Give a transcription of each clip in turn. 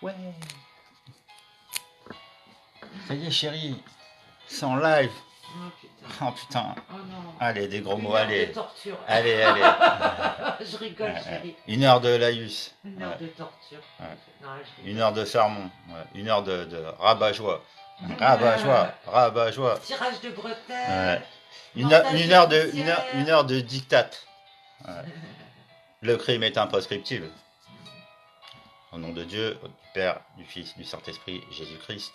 Ouais. Ça y est, chérie. C'est en live. Oh putain. Oh putain. Oh non. Allez, des gros Une mots, heure allez. de torture. Allez, allez. Je rigole, chérie. 1 heure de laïus. Une heure Ouais. de torture. Ouais. Non, je rigole. 1 heure de sermon. Ouais. 1 heure de rabat-joie. Rabat-joie. Rabat-joie. Tirage de bretelles. Ouais. Une Montage heure de, judiciaire. une heure de dictat. Ouais. Le crime est imprescriptible. Au nom de Dieu, du Père, du Fils, du Saint-Esprit, Jésus-Christ.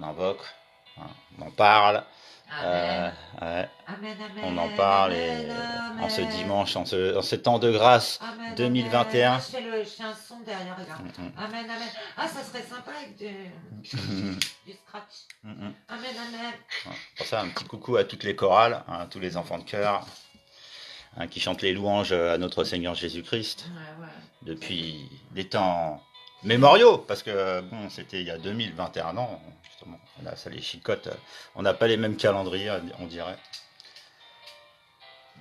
On invoque, hein, on en parle. Amen. Ouais, Amen, amen. on en parle et Amen. en ce dimanche, en ce temps de grâce Amen, 2021. amen. Ah, je fais un son derrière, regarde. Amen, amen. Ah, ça serait sympa avec du scratch. Amen, amen. Pour ça, un petit coucou à toutes les chorales, hein, à tous les enfants de chœur, hein, qui chantent les louanges à notre Seigneur Jésus-Christ Ouais, ouais. depuis des temps mémoriaux, parce que bon, c'était il y a 2021 ans, justement. Là, ça les chicote. On n'a pas les mêmes calendriers, on dirait.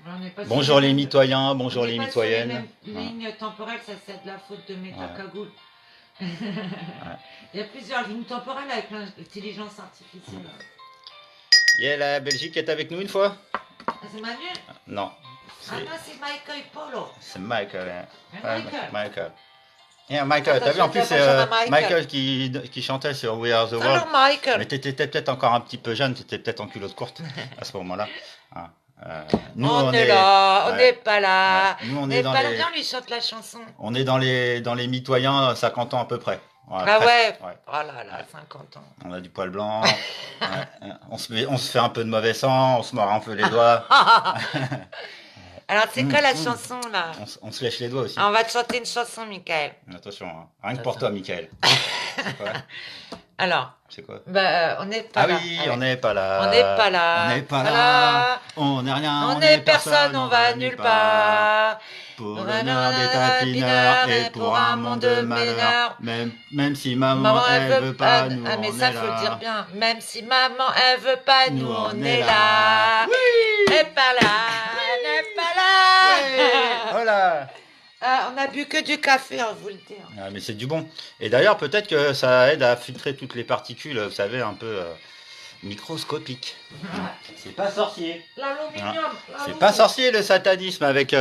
On n'est pas sur Bonjour les mêmes- mitoyens, bonjour on n'est les pas mitoyennes. sur les mêmes Hein. lignes temporelles, ça c'est de la faute de Méta Ouais. Cagoule. Il y a plusieurs lignes temporelles avec l'intelligence artificielle. Yeah, la Belgique est avec nous une fois? Ah, c'est Manu? Non, Ah non, c'est Michael Polo. c'est Michael. Hein. Ah, Michael. Michael. Yeah, Michael, Attends, t'as vu, en plus je c'est vais bonjour à Michael qui chantait sur We Are the World. Salut Michael. Mais t'étais peut-être encore un petit peu jeune, t'étais peut-être en culotte courte à ce moment-là. Hein. Nous, on est là, on ouais. n'est pas là. Ouais. Nous, on On est n'est dans pas là. les, Viens, lui chante la chanson. on est dans les mitoyens 50 ans à peu près. Ouais, Ah presque. ouais. Ouais. Oh là là, 50 ans. On a du poil blanc, ouais. On se fait un peu de mauvais sang, on se mord un peu les doigts, Alors, c'est quoi la chanson là? on se lèche les doigts aussi. On va te chanter une chanson, Michael. Attention, hein. Rien que pour toi, Michael. C'est quoi? Alors, C'est quoi? on n'est pas Ah là. oui, Allez. on n'est pas là. On n'est pas là. On n'est pas Voilà. là. On n'est rien. On n'est personne, on va nulle part. Pour l'honneur des tapineurs et pour un monde de malheur. Même si maman, elle veut pas, nous Ah, mais on ça, est faut le là. dire bien. Même si maman, elle veut pas, nous, on est là. là. Oui. N'est pas là. N'est pas là. Voilà. Ah, on a bu que du café, on vous le dit. Ah, mais c'est du bon. Et d'ailleurs, peut-être que ça aide à filtrer toutes les particules, vous savez, un peu microscopiques. C'est pas sorcier. L'aluminium. C'est pas sorcier le satanisme avec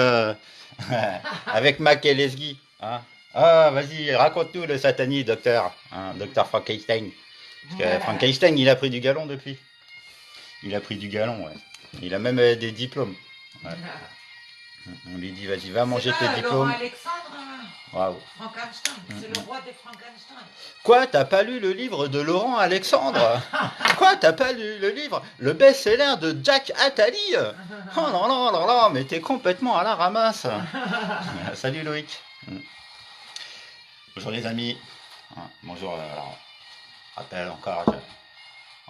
avec Mac et Lesguy. Hein. Ah, vas-y, raconte-nous le satanisme, docteur. Hein, docteur Frankenstein. Parce que Frankenstein, il a pris du galon depuis. Il a pris du galon, ouais. Il a même des diplômes. Ouais. On lui dit, vas-y, va manger tes diplômes. Alexandre, Waouh. Frankenstein, c'est le roi des Frankenstein. Quoi, t'as pas lu le livre de Laurent Alexandre? Quoi, t'as pas lu le livre? Le best-seller de Jack Attali? Oh là là là là, mais t'es complètement à la ramasse. Salut Loïc. Bonjour les amis. Bonjour, alors, rappel encore,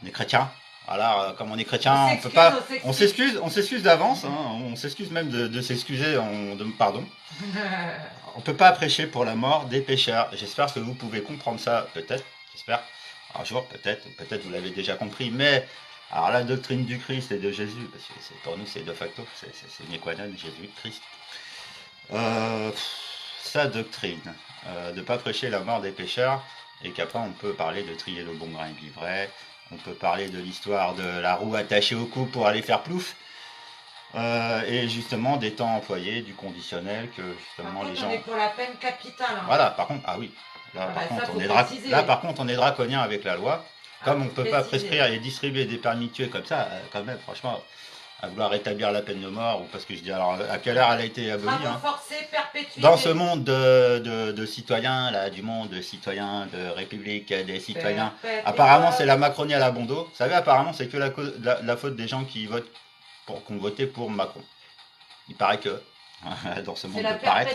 on est chrétien. Alors, comme on est chrétien, on peut pas, on s'excuse d'avance, hein, on s'excuse même de s'excuser, pardon. On peut pas prêcher pour la mort des pécheurs. J'espère que vous pouvez comprendre ça, peut-être, j'espère, un jour, peut-être vous l'avez déjà compris, mais, alors la doctrine du Christ et de Jésus, parce que pour nous c'est de facto, c'est une équation, Jésus-Christ. Sa doctrine, de pas prêcher la mort des pécheurs, et qu'après on peut parler de trier le bon grain et l'ivraie. On peut parler de l'histoire de la roue attachée au cou pour aller faire plouf. Et justement des temps employés, du conditionnel, que justement les gens... On est pour la peine capitale. Hein. Voilà, par contre, ah oui. Là, par contre, on est draconien avec la loi. Comme on ne peut pas prescrire et distribuer des permis de tuer comme ça, quand même, franchement, à vouloir rétablir la peine de mort, ou parce que je dis, alors, à quelle heure elle a été abolie, hein, dans ce monde de citoyens, là, du monde de citoyens, de république, des citoyens, apparemment c'est la Macronie à la Bondo. Vous savez, apparemment c'est que la faute des gens qui votent qu'on votait pour Macron. Il paraît que, dans ce monde de paraître,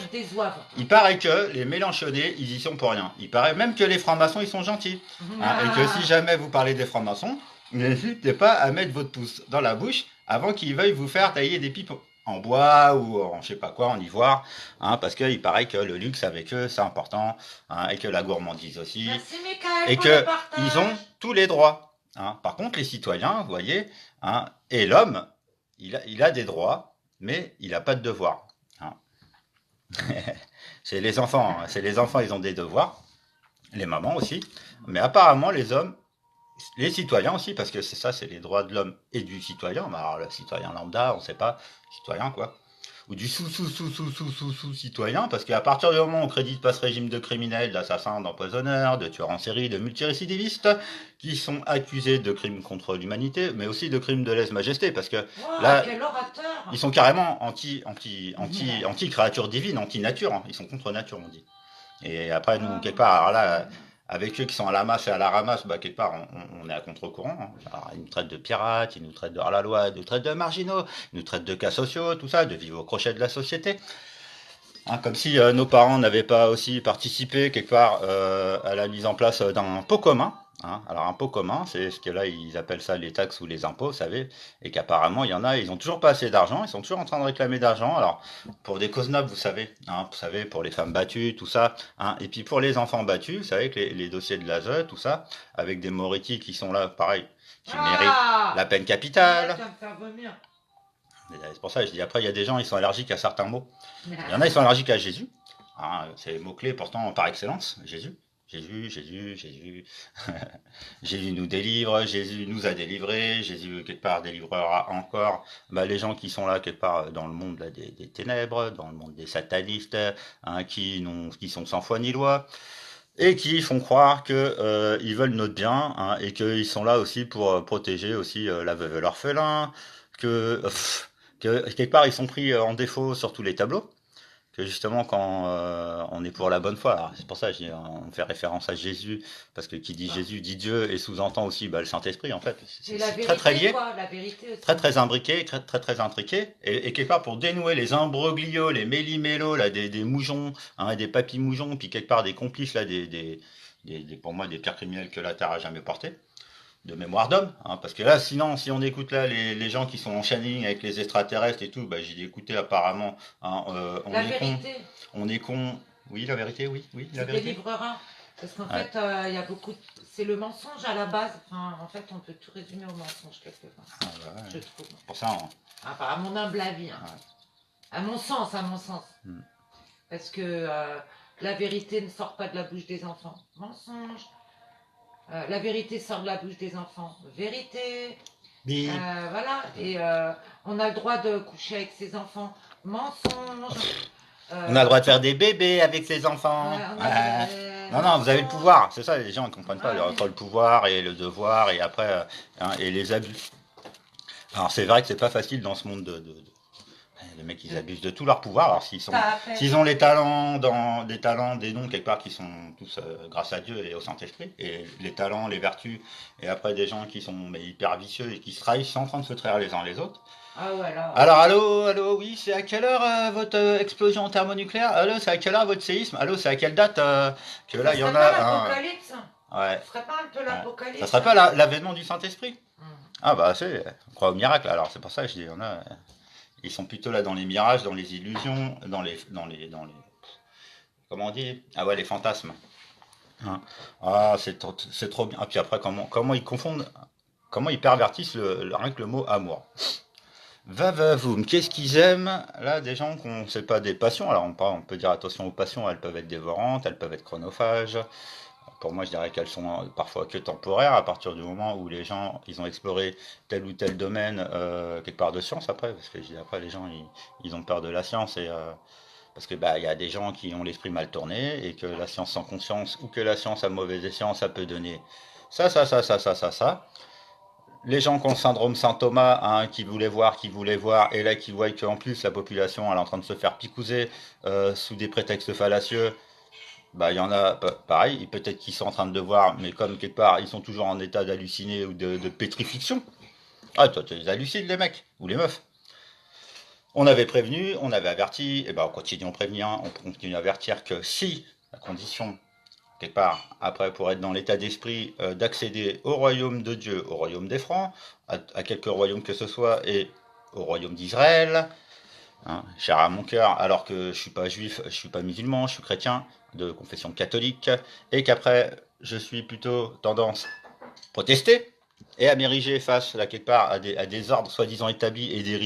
il paraît que les Mélenchonnais, ils y sont pour rien. Il paraît même que les francs-maçons, ils sont gentils. Hein, et que si jamais vous parlez des francs-maçons, n'hésitez pas à mettre votre pouce dans la bouche avant qu'ils veuillent vous faire tailler des pipes en bois ou en je sais pas quoi, en ivoire, hein, parce qu'il paraît que le luxe avec eux, c'est important, hein, et que la gourmandise aussi, et qu'ils ont tous les droits. Hein. Par contre, les citoyens, vous voyez, hein, et l'homme, il a des droits, mais il n'a pas de devoirs. Hein. c'est les enfants, hein. C'est les enfants, ils ont des devoirs, les mamans aussi, mais apparemment les hommes, les citoyens aussi, parce que c'est ça, c'est les droits de l'homme et du citoyen. Bah, alors, le citoyen lambda, on sait pas, citoyen quoi. Ou du sous-citoyen, parce qu'à partir du moment où on crédite pas ce régime de criminels, d'assassins, d'empoisonneurs, de tueurs en série, de multirécidivistes, qui sont accusés de crimes contre l'humanité, mais aussi de crimes de lèse-majesté, parce que Wow, là, quel orateur! ils sont carrément anti-créature divine, anti-nature, hein. Ils sont contre nature, on dit. Et après, nous, quelque part, alors là, avec eux qui sont à la masse et à la ramasse, bah, quelque part, on est à contre-courant, hein. Alors, ils nous traitent de pirates, ils nous traitent de hors-la-loi, ils nous traitent de marginaux, ils nous traitent de cas sociaux, tout ça, de vivre au crochet de la société. Hein, comme si nos parents n'avaient pas aussi participé quelque part à la mise en place d'un pot commun. Hein. Alors un pot commun, c'est ce que là ils appellent ça les taxes ou les impôts, vous savez, et qu'apparemment il y en a, ils ont toujours pas assez d'argent, ils sont toujours en train de réclamer d'argent. Alors pour des causes nobles, vous savez pour les femmes battues, tout ça, hein, et puis pour les enfants battus, vous savez que les dossiers de l'ASE, tout ça, avec des Moretti qui sont là, pareil, qui méritent la peine capitale. Ça me fait vomir. C'est pour ça que je dis après, il y a des gens, ils sont allergiques à certains mots. Il y en a, ils sont allergiques à Jésus. Hein, c'est le mot-clé pourtant par excellence, Jésus. Jésus, Jésus, Jésus. Jésus nous délivre, Jésus nous a délivrés, Jésus quelque part délivrera encore les gens qui sont là quelque part dans le monde là, des ténèbres, dans le monde des satanistes, hein, qui sont sans foi ni loi, et qui font croire que ils veulent notre bien, hein, et qu'ils sont là aussi pour protéger aussi la veuve et l'orphelin, que quelque part ils sont pris en défaut sur tous les tableaux, que justement quand on est pour la bonne foi, alors c'est pour ça que on fait référence à Jésus, parce que qui dit Jésus dit Dieu, et sous-entend aussi le Saint-Esprit en fait, C'est la vérité, très très lié, quoi, la vérité aussi. très très imbriqué, très très très intriqué, et quelque part pour dénouer les imbroglios, les méli-mélos là, des moujons, hein, des papy-moujons, puis quelque part des complices là, pour moi des pires criminels que la Terre a jamais porté, de mémoire d'homme, hein, parce que là, sinon, si on écoute là les gens qui sont en channeling avec les extraterrestres et tout, j'ai écouté apparemment, hein, La vérité. On est con, oui, la vérité, oui, la vérité. Délivrera. Parce qu'en Ouais. fait, il y a beaucoup. C'est le mensonge à la base. Enfin, en fait, on peut tout résumer au mensonge quelque part. Ah, bah, ouais. Je trouve. Pour ça, Enfin, à mon humble avis. Hein. Ouais. À mon sens, à mon sens. Parce que la vérité ne sort pas de la bouche des enfants. Mensonge. La vérité sort de la bouche des enfants. Vérité. Voilà. Et on a le droit de coucher avec ses enfants. Mensonge. On a le droit de faire des bébés avec ses enfants. Non, vous avez le pouvoir. C'est ça, les gens ne comprennent pas entre le pouvoir et le devoir, et après, hein, et les abus. Alors c'est vrai que c'est pas facile dans ce monde les mecs ils abusent de tout leur pouvoir. Alors s'ils ont des talents, des dons quelque part qui sont tous grâce à Dieu et au Saint-Esprit, et les talents, les vertus, et après des gens qui sont hyper vicieux et qui se trahissent, sont en train de se trahir les uns les autres. Ah ouais, alors allô, oui, c'est à quelle heure votre explosion thermonucléaire? Allô, c'est à quelle heure votre séisme? Allô, c'est à quelle date que là il y en a l'apocalypse. Ouais. Ce serait pas un peu l'apocalypse? Ça serait pas l'avènement du Saint-Esprit? Ah bah on croit au miracle. Alors c'est pour ça que je dis, ils sont plutôt là dans les mirages, dans les illusions, dans les comment on dit? Ah ouais, les fantasmes. Hein. Ah, c'est trop bien. Ah puis après comment ils confondent, comment ils pervertissent rien que le mot amour. Vavavoum, qu'est-ce qu'ils aiment? Là, des gens qu'on ne sait pas des passions. Alors on peut dire attention aux passions, elles peuvent être dévorantes, elles peuvent être chronophages. Pour moi, je dirais qu'elles sont parfois que temporaires, à partir du moment où les gens, ils ont exploré tel ou tel domaine, quelque part de science après, parce que je dis après, les gens, ils ont peur de la science, et parce que y a des gens qui ont l'esprit mal tourné, et que la science sans conscience, ou que la science à mauvaise escient, ça peut donner ça. Les gens qui ont le syndrome Saint-Thomas, hein, qui voulaient voir, et là qui voient qu'en plus la population elle est en train de se faire picouser sous des prétextes fallacieux. Il y en a, pareil, peut-être qu'ils sont en train de voir, mais comme quelque part, ils sont toujours en état d'halluciner ou de pétrifiction. Ah, toi, tu les hallucines, les mecs, ou les meufs. On avait prévenu, on avait averti, et on continue à prévenir, on continue à avertir que si, la condition, quelque part, après, pour être dans l'état d'esprit d'accéder au royaume de Dieu, au royaume des Francs, à quelque royaume que ce soit, et au royaume d'Israël, hein, cher à mon cœur, alors que je suis pas juif, je suis pas musulman, je suis chrétien, de confession catholique, et qu'après je suis plutôt tendance protestée, et à m'ériger face, là, quelque part, à des ordres soi-disant établis et des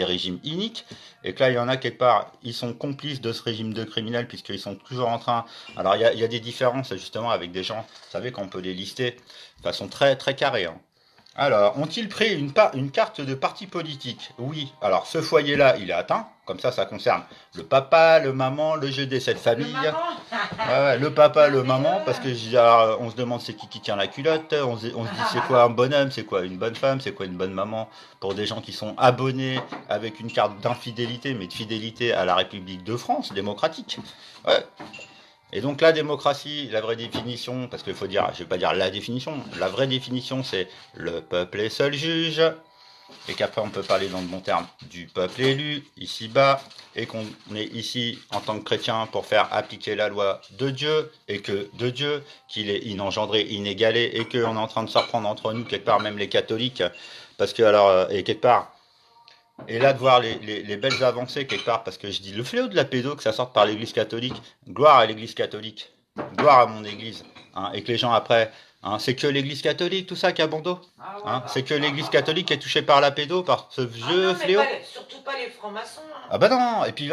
régimes iniques, et que là, il y en a quelque part, ils sont complices de ce régime de criminels, puisqu'ils sont toujours en train... Alors, il y a des différences, justement, avec des gens, vous savez, qu'on peut les lister de façon très, très carrée, hein. Alors, ont-ils pris une carte de parti politique? Oui. Alors, ce foyer-là, il est atteint. Comme ça concerne le papa, le maman, le jeu des sept Le familles. maman. Ouais, le papa, Non, le mais maman, parce que alors, on se demande c'est qui tient la culotte, on se dit c'est quoi un bonhomme, c'est quoi une bonne femme, c'est quoi une bonne maman, pour des gens qui sont abonnés avec une carte d'infidélité, mais de fidélité à la République de France, démocratique. Ouais. Et donc la démocratie, la vraie définition, parce qu'il faut dire, je vais pas dire la définition, la vraie définition c'est le peuple est seul juge, et qu'après on peut parler dans de bons termes du peuple élu, ici-bas, et qu'on est ici en tant que chrétien pour faire appliquer la loi de Dieu, et que de Dieu, qu'il est inengendré, inégalé, et qu'on est en train de se reprendre entre nous, quelque part même les catholiques, parce que alors, et quelque part, et là de voir les belles avancées quelque part, parce que je dis le fléau de la pédo, que ça sorte par l'église catholique, gloire à l'église catholique, gloire à mon église, hein, et que les gens après... Hein, c'est que l'église catholique, tout ça, qui a bon dos. Ah ouais, Hein, c'est que l'église catholique qui est touchée par la pédo, par ce vieux non, mais fléau. surtout pas les francs-maçons. Hein. Ah bah non, et puis,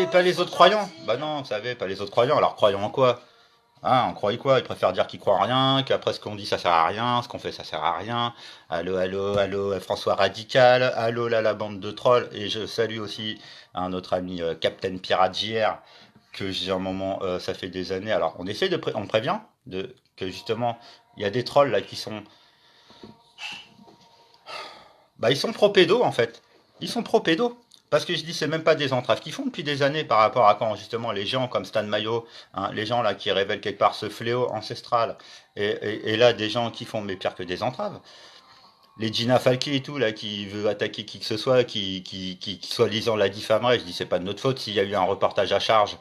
pas les autres croyants. Bah non, vous savez, pas les autres croyants. Alors croyants en quoi? Hein, on croit quoi? Ils préfèrent dire qu'ils croient en rien, qu'après ce qu'on dit ça sert à rien, ce qu'on fait ça sert à rien. Allô, allô, allô, François Radical, allô là la bande de trolls. Et je salue aussi un autre ami Captain Pirate JR, que j'ai un moment, ça fait des années. Alors on essaie on prévient que justement il y a des trolls là qui sont, bah ils sont pro-pédo en fait. Ils sont pro-pédo. Parce que je dis, c'est même pas des entraves qu'ils font depuis des années par rapport à quand justement les gens comme Stan Mayo, hein, les gens là qui révèlent quelque part ce fléau ancestral, et là des gens qui font mais pire que des entraves. Les Gina Falke et tout là qui veut attaquer qui que ce soit, qui soi-disant la diffamerait, je dis c'est pas de notre faute s'il y a eu un reportage à charge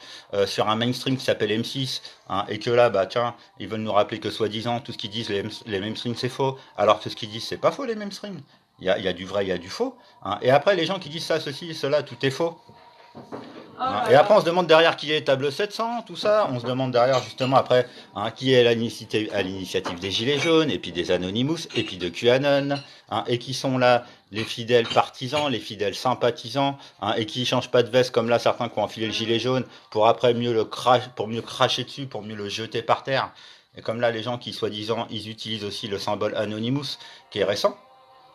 sur un mainstream qui s'appelle M6, hein, et que là bah tiens ils veulent nous rappeler que soi-disant tout ce qu'ils disent les mainstreams c'est faux, alors que ce qu'ils disent c'est pas faux les mainstreams. Il y a du vrai, il y a du faux. Hein. Et après, les gens qui disent ça, ceci, cela, tout est faux. Oh Hein. là Et après, là. on se demande derrière qui est Table 700, tout ça. On se demande derrière, justement, après, hein, qui est à l'initiative des Gilets jaunes, et puis des Anonymous, et puis de QAnon, hein, et qui sont là les fidèles partisans, les fidèles sympathisants, hein, et qui ne changent pas de veste comme là, certains qui ont enfilé le gilet jaune, pour après pour mieux cracher dessus, pour mieux le jeter par terre. Et comme là, les gens qui, soi-disant, ils utilisent aussi le symbole Anonymous, qui est récent.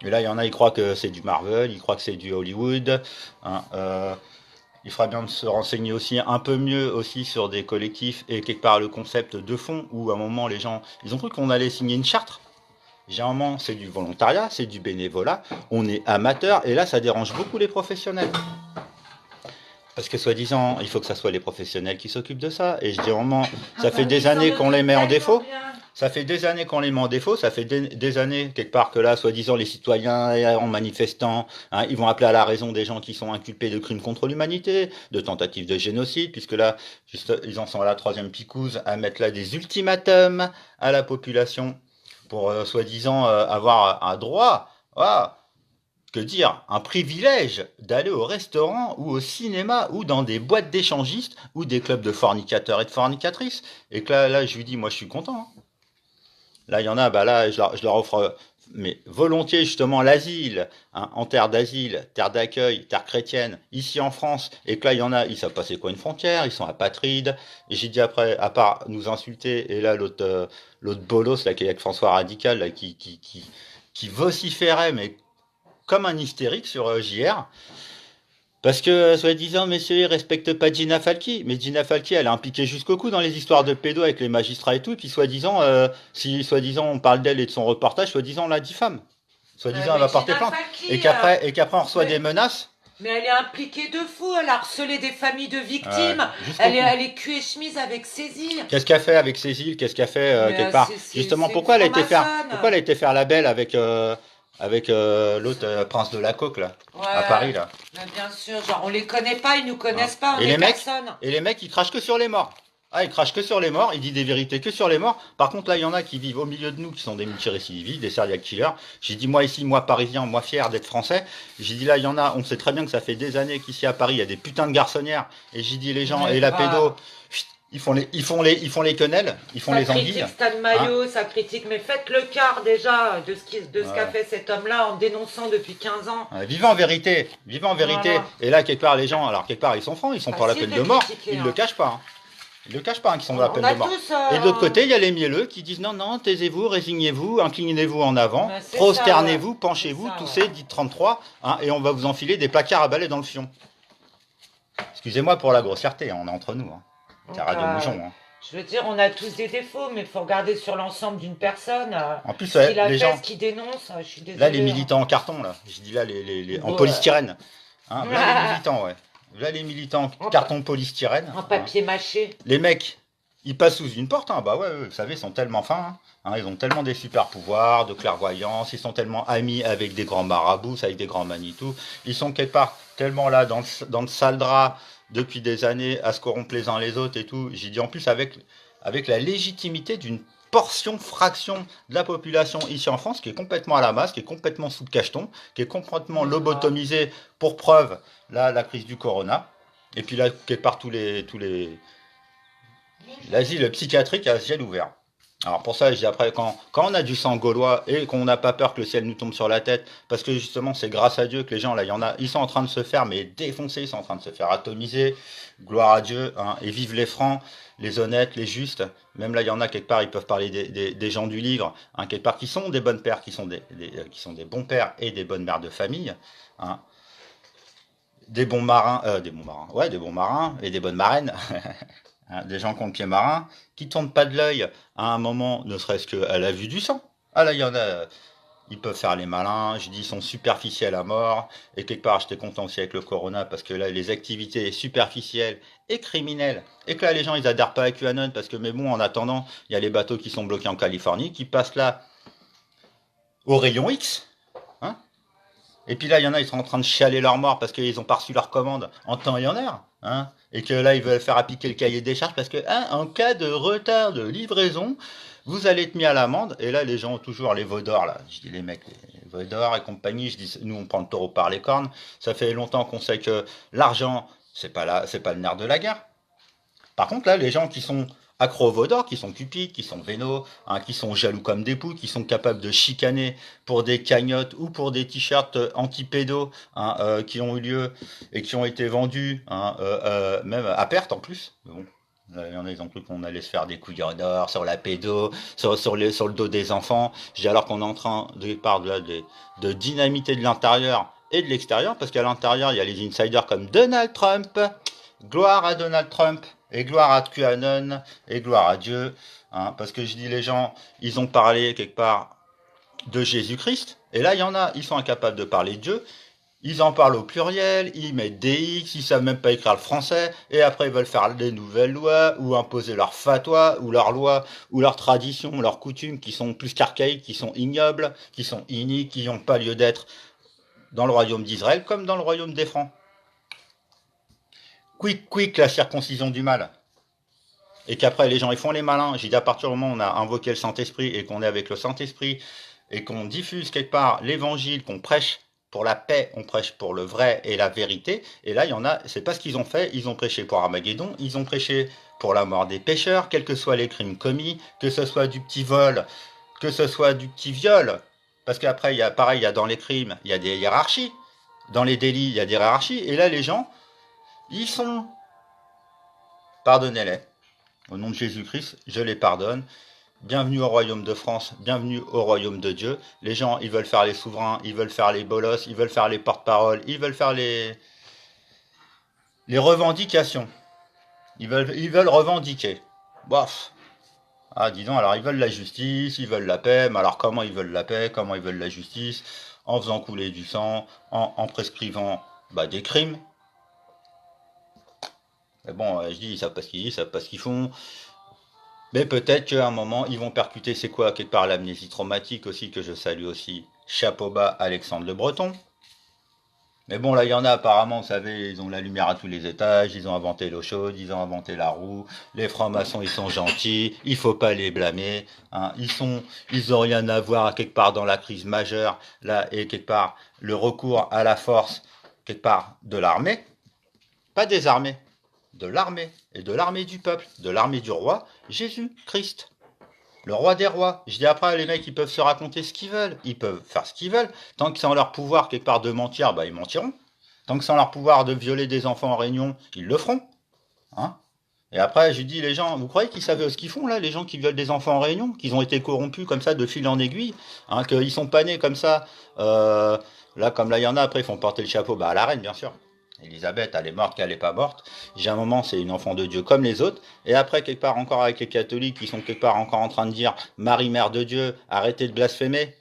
Et là, il y en a, ils croient que c'est du Marvel, ils croient que c'est du Hollywood. Hein, il faudra bien se renseigner aussi un peu mieux aussi sur des collectifs et quelque part le concept de fond où à un moment les gens, ils ont cru qu'on allait signer une charte. Généralement, c'est du volontariat, c'est du bénévolat, on est amateur et là, ça dérange beaucoup les professionnels. Parce que soi-disant, il faut que ça soit les professionnels qui s'occupent de ça. Et je dis vraiment, ça fait des années qu'on les met en défaut. Ça fait des années qu'on les met en défaut, ça fait des années, quelque part, que là, soi-disant, les citoyens, en manifestant, hein, ils vont appeler à la raison des gens qui sont inculpés de crimes contre l'humanité, de tentatives de génocide, puisque là, juste, ils en sont à la troisième picouse, à mettre là des ultimatums à la population pour, soi-disant, avoir un droit, voilà, que dire, un privilège d'aller au restaurant ou au cinéma ou dans des boîtes d'échangistes ou des clubs de fornicateurs et de fornicatrices. Et que là je lui dis, moi, je suis content. Hein. Là, il y en a, bah là, je leur offre, mais volontiers justement l'asile, hein, en terre d'asile, terre d'accueil, terre chrétienne, ici en France, et que là, il y en a, ils savent pas c'est quoi une frontière, ils sont apatrides, et j'ai dit après, à part nous insulter, et là, l'autre bolos, là, qui est avec François Radical, là, qui vociférait, mais comme un hystérique sur JR, parce que, soi-disant, messieurs, ils respectent pas Gina Falki. Mais Gina Falki, elle est impliquée jusqu'au cou dans les histoires de pédo avec les magistrats et tout. Et puis, soi-disant, si soi-disant on parle d'elle et de son reportage, soi-disant on la diffame. Soi-disant elle Mais va porter Gina plainte. Falki, Et qu'après on reçoit mais, des menaces. mais elle est impliquée de fou. Elle a harcelé des familles de victimes. Jusqu'au Elle cou. est cul et chemise avec Cécile. Qu'est-ce qu'elle fait avec Cécile? Qu'est-ce qu'elle fait Mais quelque part? Justement, c'est une pourquoi elle a été faire, franc-maçonne. pourquoi elle a été faire la belle avec l'autre prince de la coke là, à Paris Ouais, là. mais bien sûr. Genre, on les connaît pas, ils nous Hein. connaissent pas, on Et est les mecs, personne. ils crachent que sur les morts. Ah, ils crachent que sur les morts, ils disent des vérités que sur les morts. Par contre, là, il y en a qui vivent au milieu de nous, qui sont des multirécidivistes, des serial killers. J'ai dit, moi ici, moi parisien, moi fier d'être français. J'ai dit, là, il y en a, on sait très bien que ça fait des années qu'ici à Paris, il y a des putains de garçonnières. Et j'ai dit, les gens, Mais et la grave. pédo, chut, ils font les quenelles, ils font Ça les anguilles. critique Stan Maillot, ça critique, mais faites le quart déjà de ce qu'a fait cet homme-là en dénonçant depuis 15 ans. Vivez en vérité, vivez en vérité. Voilà. Et là, quelque part, les gens, alors quelque part, ils sont francs, ils sont pour la peine de mort, ils le cachent pas. Ils le cachent pas, qu'ils sont pour la peine de mort. Et de l'autre côté, il y a les mielleux qui disent non, non, taisez-vous, résignez-vous, inclinez-vous en avant, prosternez-vous, penchez-vous, toussez, dites 33, et on va vous enfiler des placards à balai dans le fion. Excusez-moi pour la grossièreté, on est entre nous. C'est Radio Moujon. Je veux dire, on a tous des défauts, mais il faut regarder sur l'ensemble d'une personne. En plus, les gens, ce qui dénonce, je suis désolée. Là, les militants en carton, là, je dis là, en polystyrène. Là, les militants, ouais. Là, les militants en carton polystyrène. En papier mâché. Les mecs, ils passent sous une porte. Bah ouais, vous savez, ils sont tellement fins. Ils ont tellement des super pouvoirs, de clairvoyance. Ils sont tellement amis avec des grands marabouts, avec des grands Manitou. Ils sont quelque part tellement là dans le sale drap depuis des années à se corrompre les uns les autres et tout. J'ai dit en plus avec la légitimité d'une fraction de la population ici en France qui est complètement à la masse, qui est complètement sous le cacheton, qui est complètement lobotomisée pour preuve, là, la crise du corona. Et puis là, quelque part, l'asile psychiatrique a le ciel ouvert. Alors pour ça, je dis après, quand on a du sang gaulois et qu'on n'a pas peur que le ciel nous tombe sur la tête, parce que justement c'est grâce à Dieu que les gens là, ils sont en train de se faire mais défoncer, ils sont en train de se faire atomiser, gloire à Dieu, et vive les francs, les honnêtes, les justes. Même là, il y en a quelque part, ils peuvent parler des gens du livre, quelque part qui sont des bonnes pères, qui sont des bons pères et des bonnes mères de famille, des bons marins et des bonnes marraines. Des gens qui ont le pied marin, qui ne tournent pas de l'œil à un moment, ne serait-ce qu'à la vue du sang. Là, il y en a, ils peuvent faire les malins, je dis, ils sont superficiels à mort, et quelque part, j'étais content aussi avec le corona, parce que là, les activités superficielles et criminelles, et que là, les gens, ils adhèrent pas à QAnon, parce que, mais bon, en attendant, il y a les bateaux qui sont bloqués en Californie, qui passent là, au rayon X, et puis là, il y en a, ils sont en train de chialer leur mort, parce qu'ils ont pas reçu leur commande en temps et en heure, et que là, ils veulent faire appliquer le cahier des charges, parce que, en cas de retard de livraison, vous allez être mis à l'amende. Et là, les gens ont toujours les vaudors, là. Je dis, les mecs, les vaudors et compagnie, je dis, nous, on prend le taureau par les cornes. Ça fait longtemps qu'on sait que l'argent, c'est pas le nerf de la guerre. Par contre, là, les gens qui sont accros aux vaudors, qui sont cupides, qui sont vénaux, qui sont jaloux comme des poux, qui sont capables de chicaner pour des cagnottes ou pour des t-shirts anti-pédos qui ont eu lieu et qui ont été vendus, même à perte en plus. Bon. Il y en a, ils ont cru qu'on allait se faire des couilles d'or sur la pédo, sur le dos des enfants. Je dis alors qu'on est en train de dynamiter de l'intérieur et de l'extérieur, parce qu'à l'intérieur, il y a les insiders comme Donald Trump. Gloire à Donald Trump, et gloire à QAnon, et gloire à Dieu. Parce que je dis, les gens, ils ont parlé quelque part de Jésus-Christ. Et là, il y en a, ils sont incapables de parler de Dieu. Ils en parlent au pluriel, ils mettent des X, ils savent même pas écrire le français, et après ils veulent faire des nouvelles lois, ou imposer leurs fatwas, ou leurs lois, ou leurs traditions, leurs coutumes, qui sont plus qu'archaïques, qui sont ignobles, qui sont iniques, qui n'ont pas lieu d'être dans le royaume d'Israël, comme dans le royaume des Francs. Quick, la circoncision du mal. Et qu'après les gens ils font les malins. J'ai dit à partir du moment où on a invoqué le Saint-Esprit, et qu'on est avec le Saint-Esprit, et qu'on diffuse quelque part l'évangile, qu'on prêche pour la paix, on prêche pour le vrai et la vérité. Et là, il y en a, c'est pas ce qu'ils ont fait. Ils ont prêché pour Armageddon, ils ont prêché pour la mort des pécheurs, quels que soient les crimes commis, que ce soit du petit vol, que ce soit du petit viol. Parce qu'après, il y a dans les crimes, il y a des hiérarchies. Dans les délits, il y a des hiérarchies. Et là, les gens, ils sont... Pardonnez-les. Au nom de Jésus-Christ, je les pardonne. Bienvenue au royaume de France, bienvenue au royaume de Dieu. Les gens, ils veulent faire les souverains, ils veulent faire les bolosses, ils veulent faire les porte-paroles, ils veulent faire les revendications. Ils veulent revendiquer. Bof. Dis donc, alors ils veulent la justice, ils veulent la paix, mais alors comment ils veulent la paix, comment ils veulent la justice? En faisant couler du sang, en prescrivant des crimes. Mais bon, je dis, ils savent pas ce qu'ils disent, ils savent pas ce qu'ils font. Mais peut-être qu'à un moment, ils vont percuter, c'est quoi, quelque part l'amnésie traumatique aussi, que je salue aussi. Chapeau bas, Alexandre Le Breton. Mais bon, là, il y en a apparemment, vous savez, ils ont la lumière à tous les étages, ils ont inventé l'eau chaude, ils ont inventé la roue, les francs-maçons, ils sont gentils, il faut pas les blâmer, ils ont rien à voir quelque part dans la crise majeure, là, et quelque part, le recours à la force, quelque part, de l'armée, pas des armées. de l'armée, et de l'armée du peuple, de l'armée du roi, Jésus-Christ. Le roi des rois. Je dis après, les mecs, ils peuvent se raconter ce qu'ils veulent, ils peuvent faire ce qu'ils veulent. Tant que c'est en leur pouvoir, quelque part, de mentir, bah, ils mentiront. Tant que c'est en leur pouvoir de violer des enfants en réunion, ils le feront. Hein. Et après, je dis, les gens, vous croyez qu'ils savent ce qu'ils font, là, les gens qui violent des enfants en réunion, qu'ils ont été corrompus comme ça, de fil en aiguille, hein, qu'ils sont pas nés comme ça, là, comme là, il y en a, après, ils font porter le chapeau, bah, à la reine, bien sûr. Élisabeth, elle est morte, qu'elle n'est pas morte. J'ai un moment, c'est une enfant de Dieu comme les autres. Et après, quelque part encore avec les catholiques qui sont quelque part encore en train de dire Marie, mère de Dieu, arrêtez de blasphémer.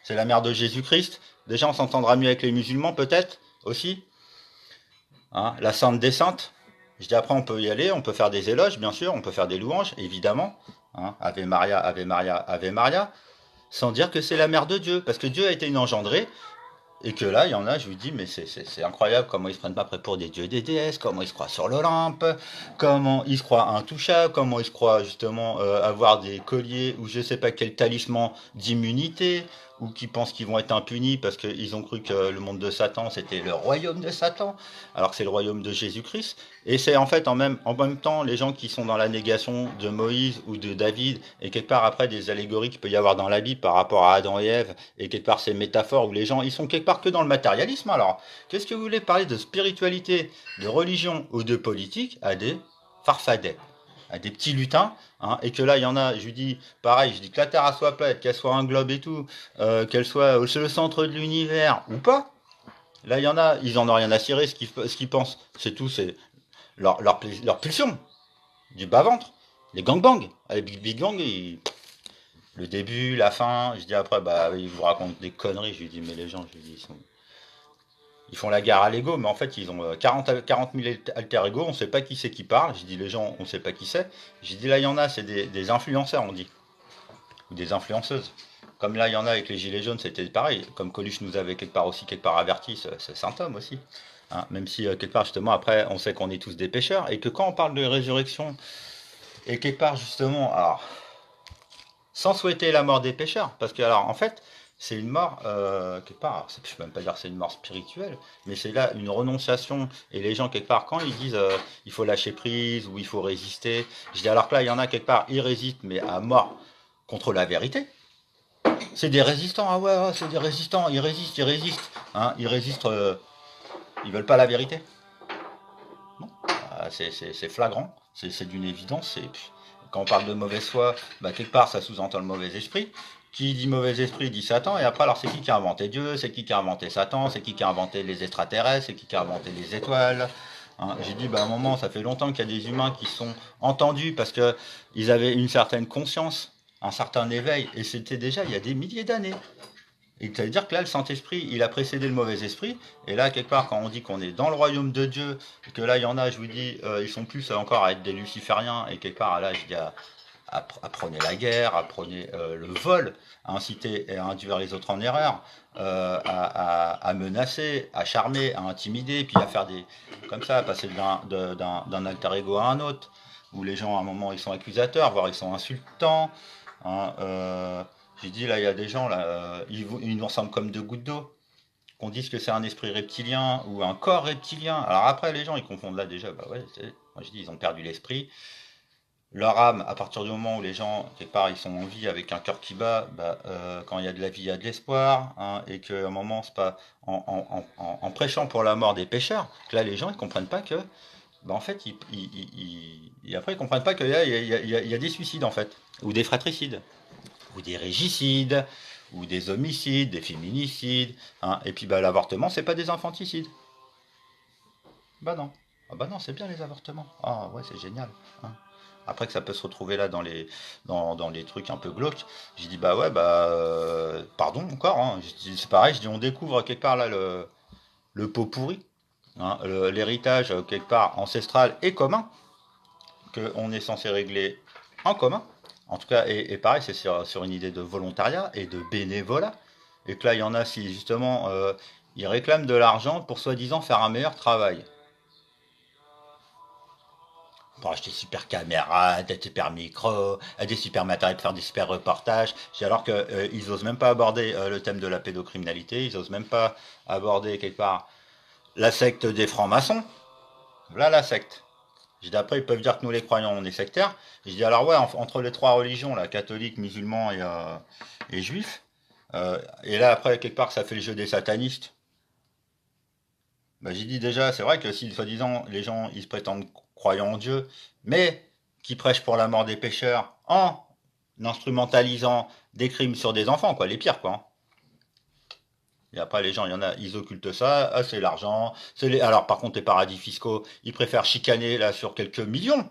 C'est la mère de Jésus-Christ. Déjà, on s'entendra mieux avec les musulmans, peut-être, aussi. Hein, la sainte des saintes. Je dis après, on peut y aller, on peut faire des éloges, bien sûr, on peut faire des louanges, évidemment. Hein, Ave Maria, Ave Maria, Ave Maria. Sans dire que c'est la mère de Dieu. Parce que Dieu a été une engendrée. Et que là, il y en a, je vous dis, mais c'est incroyable comment ils se prennent pas après pour des dieux et des déesses, comment ils se croient sur l'Olympe, comment ils se croient intouchables, comment ils se croient justement avoir des colliers ou je sais pas quel talisman d'immunité, ou qui pensent qu'ils vont être impunis parce qu'ils ont cru que le monde de Satan c'était le royaume de Satan, alors que c'est le royaume de Jésus-Christ. Et c'est en fait en même temps les gens qui sont dans la négation de Moïse ou de David, et quelque part après des allégories qu'il peut y avoir dans la Bible par rapport à Adam et Ève, et quelque part ces métaphores où les gens ils sont quelque part que dans le matérialisme. Alors, qu'est-ce que vous voulez parler de spiritualité, de religion ou de politique à des farfadets, à des petits lutins, hein, et que là il y en a, je lui dis pareil, je dis que la Terre soit plate, qu'elle soit un globe et tout, qu'elle soit le centre de l'univers ou pas. Là il y en a, ils en ont rien à cirer, ce qu'ils pensent, c'est tout, c'est leur pulsion, du bas-ventre, les gangbangs, les big gang, le début, la fin, je dis après, bah ils vous racontent des conneries, je lui dis mais les gens, je lui dis, ils font la guerre à l'ego, mais en fait ils ont 40 000 alter ego, on sait pas qui c'est qui parle, je dis les gens, on sait pas qui c'est, j'ai dit là il y en a, c'est des influenceurs on dit, ou des influenceuses. Comme là il y en a avec les gilets jaunes, c'était pareil, comme Coluche nous avait quelque part averti, c'est Saint-Homme aussi. Hein, même si quelque part justement après on sait qu'on est tous des pécheurs, et que quand on parle de résurrection, et quelque part justement, alors sans souhaiter la mort des pécheurs, parce que alors en fait c'est une mort quelque part, je peux même pas dire que c'est une mort spirituelle, mais c'est là une renonciation, et les gens quelque part quand ils disent il faut lâcher prise ou il faut résister, je dis alors que là il y en a quelque part ils résistent mais à mort contre la vérité. C'est des résistants, ah ouais, ouais c'est des résistants, ils résistent, hein, ils résistent, ils veulent pas la vérité. Non, c'est flagrant, c'est d'une évidence. Quand on parle de mauvaise foi, bah, quelque part ça sous-entend le mauvais esprit. Qui dit mauvais esprit dit Satan, et après alors c'est qui a inventé Dieu, c'est qui a inventé Satan, c'est qui a inventé les extraterrestres, c'est qui a inventé les étoiles. Hein, j'ai dit bah, à un moment ça fait longtemps qu'il y a des humains qui sont entendus parce que ils avaient une certaine conscience, un certain éveil, et c'était déjà il y a des milliers d'années. Et ça veut dire que là, le Saint-Esprit, il a précédé le mauvais esprit. Et là, quelque part, quand on dit qu'on est dans le royaume de Dieu, et que là, il y en a, je vous dis, ils sont plus encore à être des lucifériens. Et quelque part, là, je dis, apprenez la guerre, apprenez le vol, à inciter et à induire les autres en erreur, à menacer, à charmer, à intimider, puis à faire des... comme ça, à passer d'un alter ego à un autre, où les gens, à un moment, ils sont accusateurs, voire ils sont insultants. Hein, j'ai dit, là, il y a des gens, là, ils nous ressemblent comme deux gouttes d'eau. Qu'on dise que c'est un esprit reptilien ou un corps reptilien. Alors après, les gens, ils confondent là déjà. Bah ouais, moi je dis, ils ont perdu l'esprit. Leur âme, à partir du moment où les gens, quelque part, ils sont en vie avec un cœur qui bat, bah, quand il y a de la vie, il y a de l'espoir. Hein, et qu'à un moment, c'est pas en prêchant pour la mort des pécheurs, que là, les gens, ils comprennent pas que. Bah, en fait, après, ils comprennent pas qu'il y a des suicides, en fait. Ou des fratricides ou des régicides, ou des homicides, des féminicides, hein. Et puis bah, l'avortement, c'est pas des infanticides. Bah non. Ah bah non, c'est bien les avortements. Ah ouais, c'est génial. Hein. Après que ça peut se retrouver là dans les trucs un peu glauques, j'ai dit bah ouais, bah pardon encore, hein. C'est pareil, je dis on découvre quelque part là le pot pourri, hein, l'héritage quelque part ancestral et commun, qu'on est censé régler en commun. En tout cas, et pareil, c'est sur une idée de volontariat et de bénévolat. Et que là, il y en a, si justement, ils réclament de l'argent pour soi-disant faire un meilleur travail. Pour acheter super caméras, des super micros, des super matériels pour faire des super reportages. Alors qu'ils osent même pas aborder le thème de la pédocriminalité, ils osent même pas aborder quelque part la secte des francs-maçons. Voilà la secte. Je dis après, ils peuvent dire que nous les croyants, on est sectaires. Je dis alors ouais, entre les trois religions, là, catholique, musulman et juif, et là après, quelque part, ça fait le jeu des satanistes. Bah, j'ai dit déjà, c'est vrai que si, soi-disant, les gens, ils se prétendent croyants en Dieu, mais qui prêchent pour la mort des pécheurs en instrumentalisant des crimes sur des enfants, quoi, les pires, quoi, hein. Et après, les gens, il y en a, ils occultent ça, ah, c'est l'argent, alors par contre, les paradis fiscaux, ils préfèrent chicaner, là, sur quelques millions.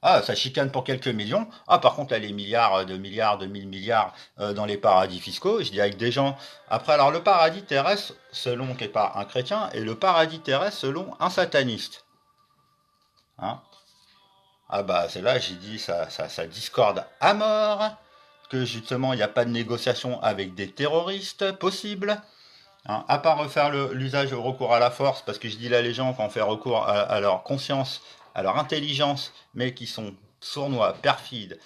Ah, ça chicane pour quelques millions. Ah, par contre, là, les milliards, de 1000 milliards dans les paradis fiscaux, je dis avec des gens. Après, alors, le paradis terrestre, selon quelque part un chrétien, et le paradis terrestre, selon un sataniste. Hein. Ah, bah, c'est là, j'ai dit, ça discorde à mort, que justement, il n'y a pas de négociation avec des terroristes possible. Hein, à part refaire l'usage au recours à la force, parce que je dis là, les gens, quand on fait recours à leur conscience, à leur intelligence, mais qui sont sournois, perfides,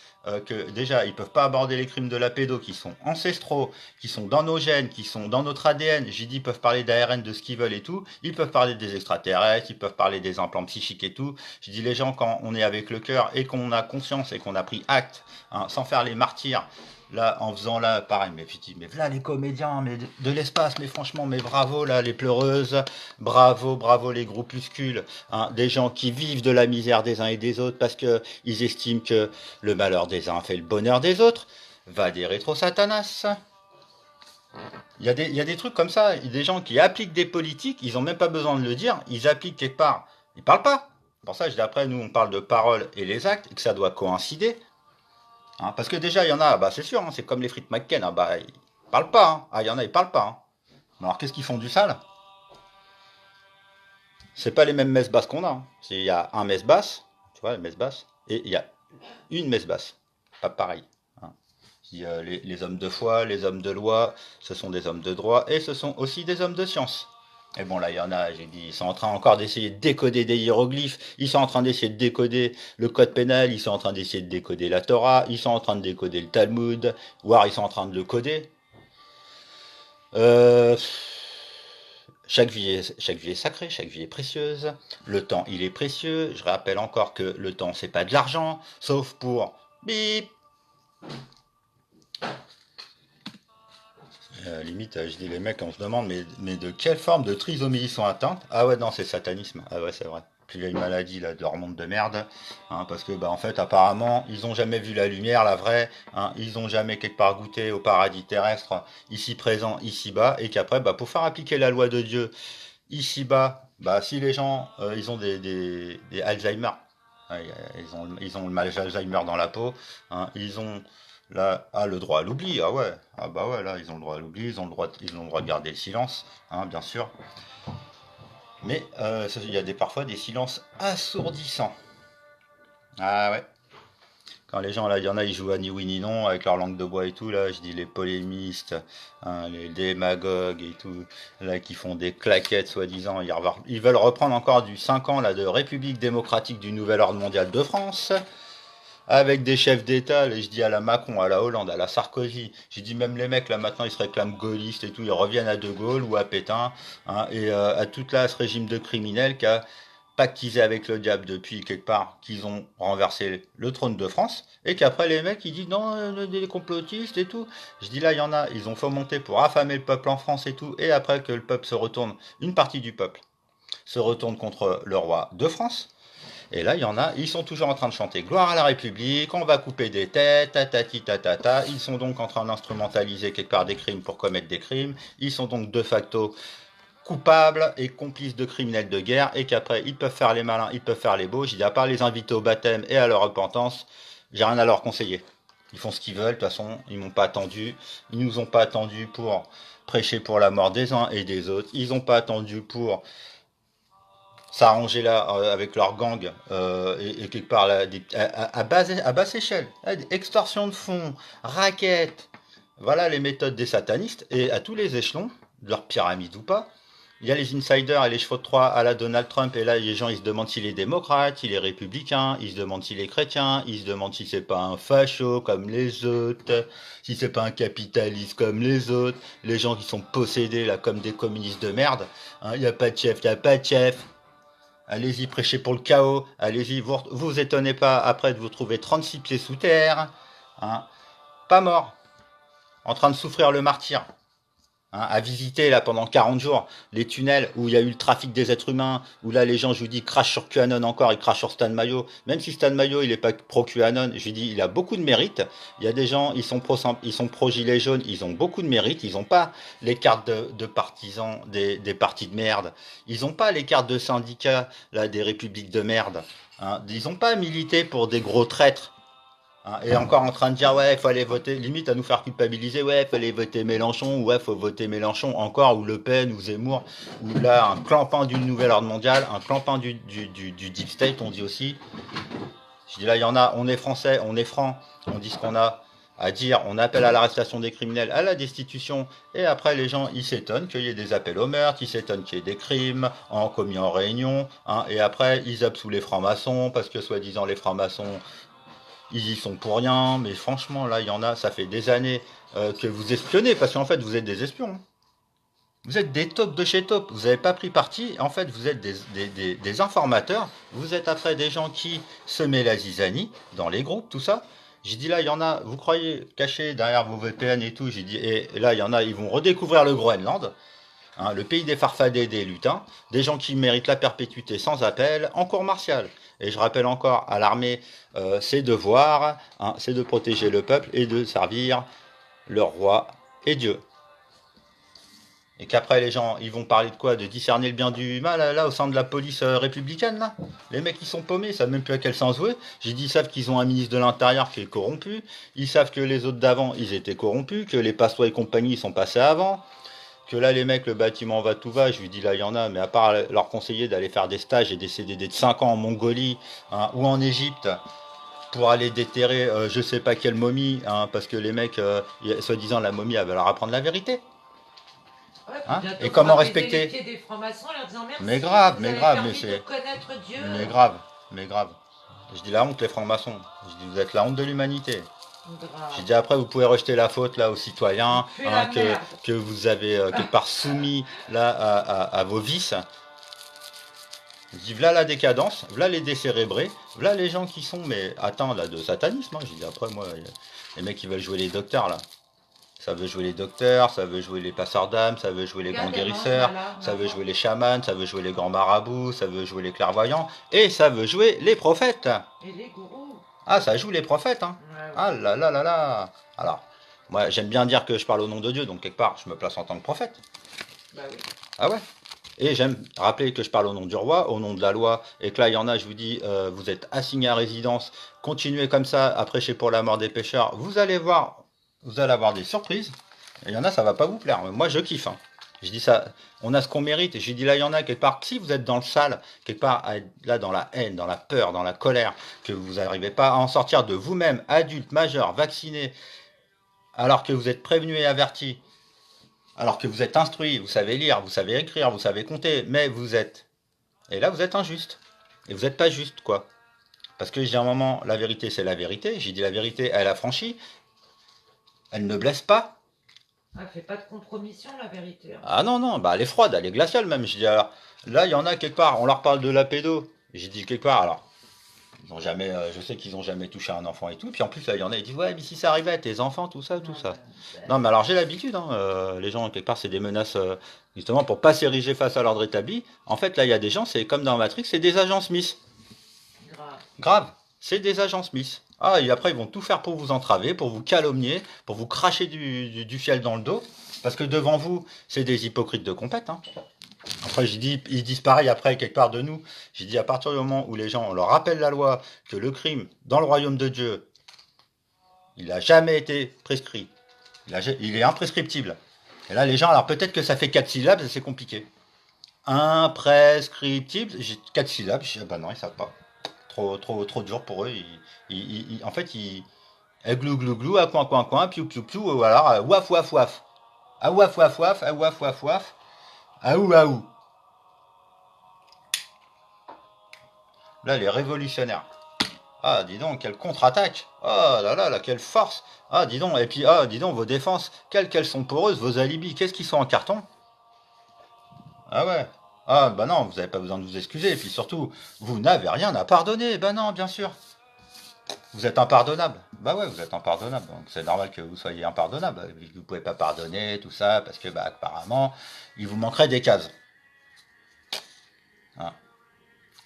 que déjà, ils peuvent pas aborder les crimes de la pédo, qui sont ancestraux, qui sont dans nos gènes, qui sont dans notre ADN. J'ai dit, ils peuvent parler d'ARN, de ce qu'ils veulent et tout. Ils peuvent parler des extraterrestres, ils peuvent parler des implants psychiques et tout. Je dis, les gens, quand on est avec le cœur et qu'on a conscience et qu'on a pris acte, hein, sans faire les martyrs, là, en faisant là, pareil, mais là les comédiens, mais de l'espace, mais franchement, mais bravo là, les pleureuses, bravo, bravo les groupuscules, hein, des gens qui vivent de la misère des uns et des autres parce que ils estiment que le malheur des uns fait le bonheur des autres. Va des rétro-satanas. Il y a des trucs comme ça, des gens qui appliquent des politiques, ils ont même pas besoin de le dire, ils appliquent quelque part, ils parlent pas. Pour ça, je dis après, nous on parle de paroles et les actes, et que ça doit coïncider. Hein, parce que déjà, il y en a, bah, c'est sûr, hein, c'est comme les frites McCain, hein, bah, ils parlent pas. Hein. Ah, il y en a, ils parlent pas. Hein. Alors, qu'est-ce qu'ils font du sale? C'est pas les mêmes messes basses qu'on a. Hein. Il y a un messe basse, tu vois, les messes basses, et il y a une messe basse. Pas pareil. Hein. Il y a les hommes de foi, les hommes de loi, ce sont des hommes de droit, et ce sont aussi des hommes de science. Et bon, là, il y en a, j'ai dit, ils sont en train encore d'essayer de décoder des hiéroglyphes, ils sont en train d'essayer de décoder le code pénal, ils sont en train d'essayer de décoder la Torah, ils sont en train de décoder le Talmud, voire ils sont en train de le coder. Euh, chaque vie est sacrée, chaque vie est précieuse. Le temps, il est précieux. Je rappelle encore que le temps, c'est pas de l'argent, sauf pour bip. Limite, je dis les mecs, on se demande, mais de quelle forme de trisomie ils sont atteints? Ah ouais, non, c'est satanisme. Ah ouais, c'est vrai. Plus vieille maladie là, de leur monde de merde. Hein, parce que, bah, en fait, apparemment, ils ont jamais vu la lumière, la vraie. Hein, ils ont jamais quelque part goûté au paradis terrestre, ici présent, ici bas. Et qu'après, bah, pour faire appliquer la loi de Dieu ici bas, bah, si les gens, ils ont des Alzheimer. Ouais, ils ont le mal d'Alzheimer dans la peau. Hein, ils ont là, ah, le droit à l'oubli, ah ouais, ah bah ouais, là, ils ont le droit à l'oubli, ils ont le droit de garder le silence, hein, bien sûr. Mais il y a parfois des silences assourdissants. Ah ouais. Quand les gens, là, il y en a, ils jouent à ni oui ni non avec leur langue de bois et tout, là, je dis les polémistes, hein, les démagogues et tout, là, qui font des claquettes, soi-disant, ils veulent reprendre encore du 5 ans, là, de République démocratique du nouvel ordre mondial de France, avec des chefs d'État, je dis à la Macron, à la Hollande, à la Sarkozy, j'ai dit même les mecs là maintenant ils se réclament gaullistes et tout, ils reviennent à De Gaulle ou à Pétain, hein, et à tout là ce régime de criminels qui a pactisé avec le diable depuis quelque part, qu'ils ont renversé le trône de France, et qu'après les mecs ils disent non, des complotistes et tout. Je dis là il y en a, ils ont fomenté pour affamer le peuple en France et tout, et après que le peuple se retourne, une partie du peuple se retourne contre le roi de France. Et là, il y en a, ils sont toujours en train de chanter gloire à la République, on va couper des têtes, tatati tatata. Ils sont donc en train d'instrumentaliser quelque part des crimes pour commettre des crimes. Ils sont donc de facto coupables et complices de criminels de guerre et qu'après, ils peuvent faire les malins, ils peuvent faire les beaux. J'ai dit, à part les inviter au baptême et à leur repentance, j'ai rien à leur conseiller. Ils font ce qu'ils veulent, de toute façon, ils m'ont pas attendu. Ils nous ont pas attendu pour prêcher pour la mort des uns et des autres. Ils n'ont pas attendu pour s'arranger là avec leur gang et quelque part là, à basse échelle, extorsion de fonds, raquettes, voilà les méthodes des satanistes et à tous les échelons, de leur pyramide ou pas. Il y a les insiders et les chevaux de Troie à la Donald Trump et là les gens ils se demandent s'il est démocrate, s'il est républicain, ils se demandent s'il est chrétien, ils se demandent si c'est pas un facho comme les autres, si c'est pas un capitaliste comme les autres, les gens qui sont possédés là comme des communistes de merde, hein, il n'y a pas de chef, il n'y a pas de chef. Allez-y, prêchez pour le chaos. Allez-y, vous étonnez pas après de vous trouver 36 pieds sous terre. Hein. Pas mort. En train de souffrir le martyr. Hein, à visiter là pendant 40 jours les tunnels où il y a eu le trafic des êtres humains, où là les gens, je vous dis, crachent sur QAnon encore, ils crachent sur Stan Mayo, même si Stan Mayo il est pas pro QAnon, je vous dis, il a beaucoup de mérite. Il y a des gens, ils sont pro gilets jaunes, ils ont beaucoup de mérite, ils ont pas les cartes de partisans des partis de merde, ils ont pas les cartes de syndicats là des républiques de merde, hein. Ils ont pas milité pour des gros traîtres. Hein, et encore en train de dire, ouais, il faut aller voter, limite à nous faire culpabiliser, ouais, il faut aller voter Mélenchon, ouais, il faut voter Mélenchon encore, ou Le Pen, ou Zemmour, ou là, un clampin d'une nouvelle ordre mondiale, un clampin du Deep State, on dit aussi. Je dis là, il y en a, on est français, on est franc, on dit ce qu'on a à dire, on appelle à l'arrestation des criminels, à la destitution, et après les gens, ils s'étonnent qu'il y ait des appels au meurtre, ils s'étonnent qu'il y ait des crimes commis en réunion, hein, et après, ils absouent les francs-maçons, parce que soi-disant les francs-maçons, ils y sont pour rien, mais franchement, là, il y en a, ça fait des années que vous espionnez, parce qu'en fait, vous êtes des espions. Hein. Vous êtes des taupes de chez taupes, vous n'avez pas pris parti, en fait, vous êtes des informateurs, vous êtes après des gens qui semaient la zizanie dans les groupes, tout ça. J'ai dit là, il y en a, vous croyez cachés derrière vos VPN et tout, j'ai dit, et là, il y en a, ils vont redécouvrir le Groenland, hein, le pays des farfadets, des lutins, des gens qui méritent la perpétuité sans appel, en cour martiale. Et je rappelle encore à l'armée ses devoirs, hein, c'est de protéger le peuple et de servir leur roi et Dieu. Et qu'après les gens, ils vont parler de quoi? De discerner le bien du mal là au sein de la police républicaine là. Les mecs ils sont paumés, ils savent même plus à quel sens jouer. J'ai dit, ils savent qu'ils ont un ministre de l'Intérieur qui est corrompu, ils savent que les autres d'avant ils étaient corrompus, que les Passois et compagnie ils sont passés avant, que là les mecs le bâtiment va tout va, je lui dis là il y en a, mais à part leur conseiller d'aller faire des stages et des CDD de 5 ans en Mongolie, hein, ou en Égypte pour aller déterrer je sais pas quelle momie, hein, parce que les mecs, soi-disant la momie elle va leur apprendre la vérité. Ouais, Hein, et comment respecter? Des francs-maçons en leur disant merci, mais grave, vous mais avez grave, permis de connaître Dieu. mais grave, mais grave. Je dis la honte les francs-maçons. Je dis vous êtes la honte de l'humanité. J'ai dit après vous pouvez rejeter la faute là aux citoyens, hein, que vous avez quelque part soumis là à vos vices. Je dis voilà la décadence, voilà les décérébrés, voilà les gens qui sont mais atteints là de satanisme. Hein. Je dis après moi les mecs qui veulent jouer les docteurs là. Ça veut jouer les docteurs, ça veut jouer les passeurs d'âme, ça veut jouer les grands guérisseurs, ça veut jouer les chamans, ça veut jouer les grands marabouts, ça veut jouer les clairvoyants, et ça veut jouer les prophètes. Et les gourous. Ah, ça joue les prophètes, hein. Ouais. Ah là là là là. Alors, moi j'aime bien dire que je parle au nom de Dieu, donc quelque part je me place en tant que prophète. Bah oui. Ah ouais. Et j'aime rappeler que je parle au nom du roi, au nom de la loi, et que là il y en a, je vous dis, vous êtes assignés à résidence, continuez comme ça à prêcher pour la mort des pécheurs, vous allez voir. Vous allez avoir des surprises. Il y en a, ça va pas vous plaire. Moi, je kiffe. Hein. Je dis ça, on a ce qu'on mérite. Et je dis là, il y en a quelque part. Si vous êtes dans le sale, quelque part, là, dans la haine, dans la peur, dans la colère, que vous n'arrivez pas à en sortir de vous-même, adulte, majeur, vacciné, alors que vous êtes prévenu et averti, alors que vous êtes instruit, vous savez lire, vous savez écrire, vous savez compter, mais vous êtes. Et là, vous êtes injuste. Et vous n'êtes pas juste, quoi. Parce que j'ai un moment, la vérité, c'est la vérité. J'ai dit la vérité, elle a franchi. Elle ne blesse pas. Elle fait pas de compromission, la vérité. Hein. Ah non, non, bah elle est froide, elle est glaciale même. Je dis alors, là, il y en a quelque part, on leur parle de la pédo. J'ai dit quelque part, alors, ils ont jamais, je sais qu'ils ont jamais touché un enfant et tout. Puis en plus, là, il y en a, ils disent, ouais, mais si ça arrivait à tes enfants, tout ça, tout ça. Non, mais alors j'ai l'habitude, hein, les gens, quelque part, c'est des menaces, justement, pour pas s'ériger face à l'ordre établi. En fait, là, il y a des gens, c'est comme dans Matrix, c'est des agents Smith. Grave, c'est des agents Smith. Ah, et après, ils vont tout faire pour vous entraver, pour vous calomnier, pour vous cracher du fiel dans le dos. Parce que devant vous, c'est des hypocrites de compète. Hein. Après, j'ai dit, ils disent pareil après, quelque part de nous. J'ai dit, à partir du moment où les gens, on leur rappelle la loi, que le crime, dans le royaume de Dieu, il n'a jamais été prescrit. Il est imprescriptible. Et là, les gens, alors peut-être que ça fait 4 syllabes, c'est compliqué. Imprescriptible, j'ai 4 syllabes, je dis, bah non, ils savent pas. Trop dur pour eux. En fait, glou glou glou, à coin, piou piou piou, ou alors waf waf waf. Ah waf waf waf, ah waf waf waf. Aou aou. Là, les révolutionnaires. Ah, dis donc, quelle contre-attaque. Oh là là, quelle force. Ah, dis donc, et puis, ah, dis donc, vos défenses, quelles sont poreuses, vos alibis, qu'est-ce qu'ils sont en carton? Ah ouais. Ah, bah non, vous n'avez pas besoin de vous excuser. Et puis surtout, vous n'avez rien à pardonner. Ben non, bien sûr. Vous êtes impardonnable. Bah ouais, vous êtes impardonnable. Donc c'est normal que vous soyez impardonnable. Vous ne pouvez pas pardonner, tout ça, parce que, bah, apparemment, il vous manquerait des cases. Hein.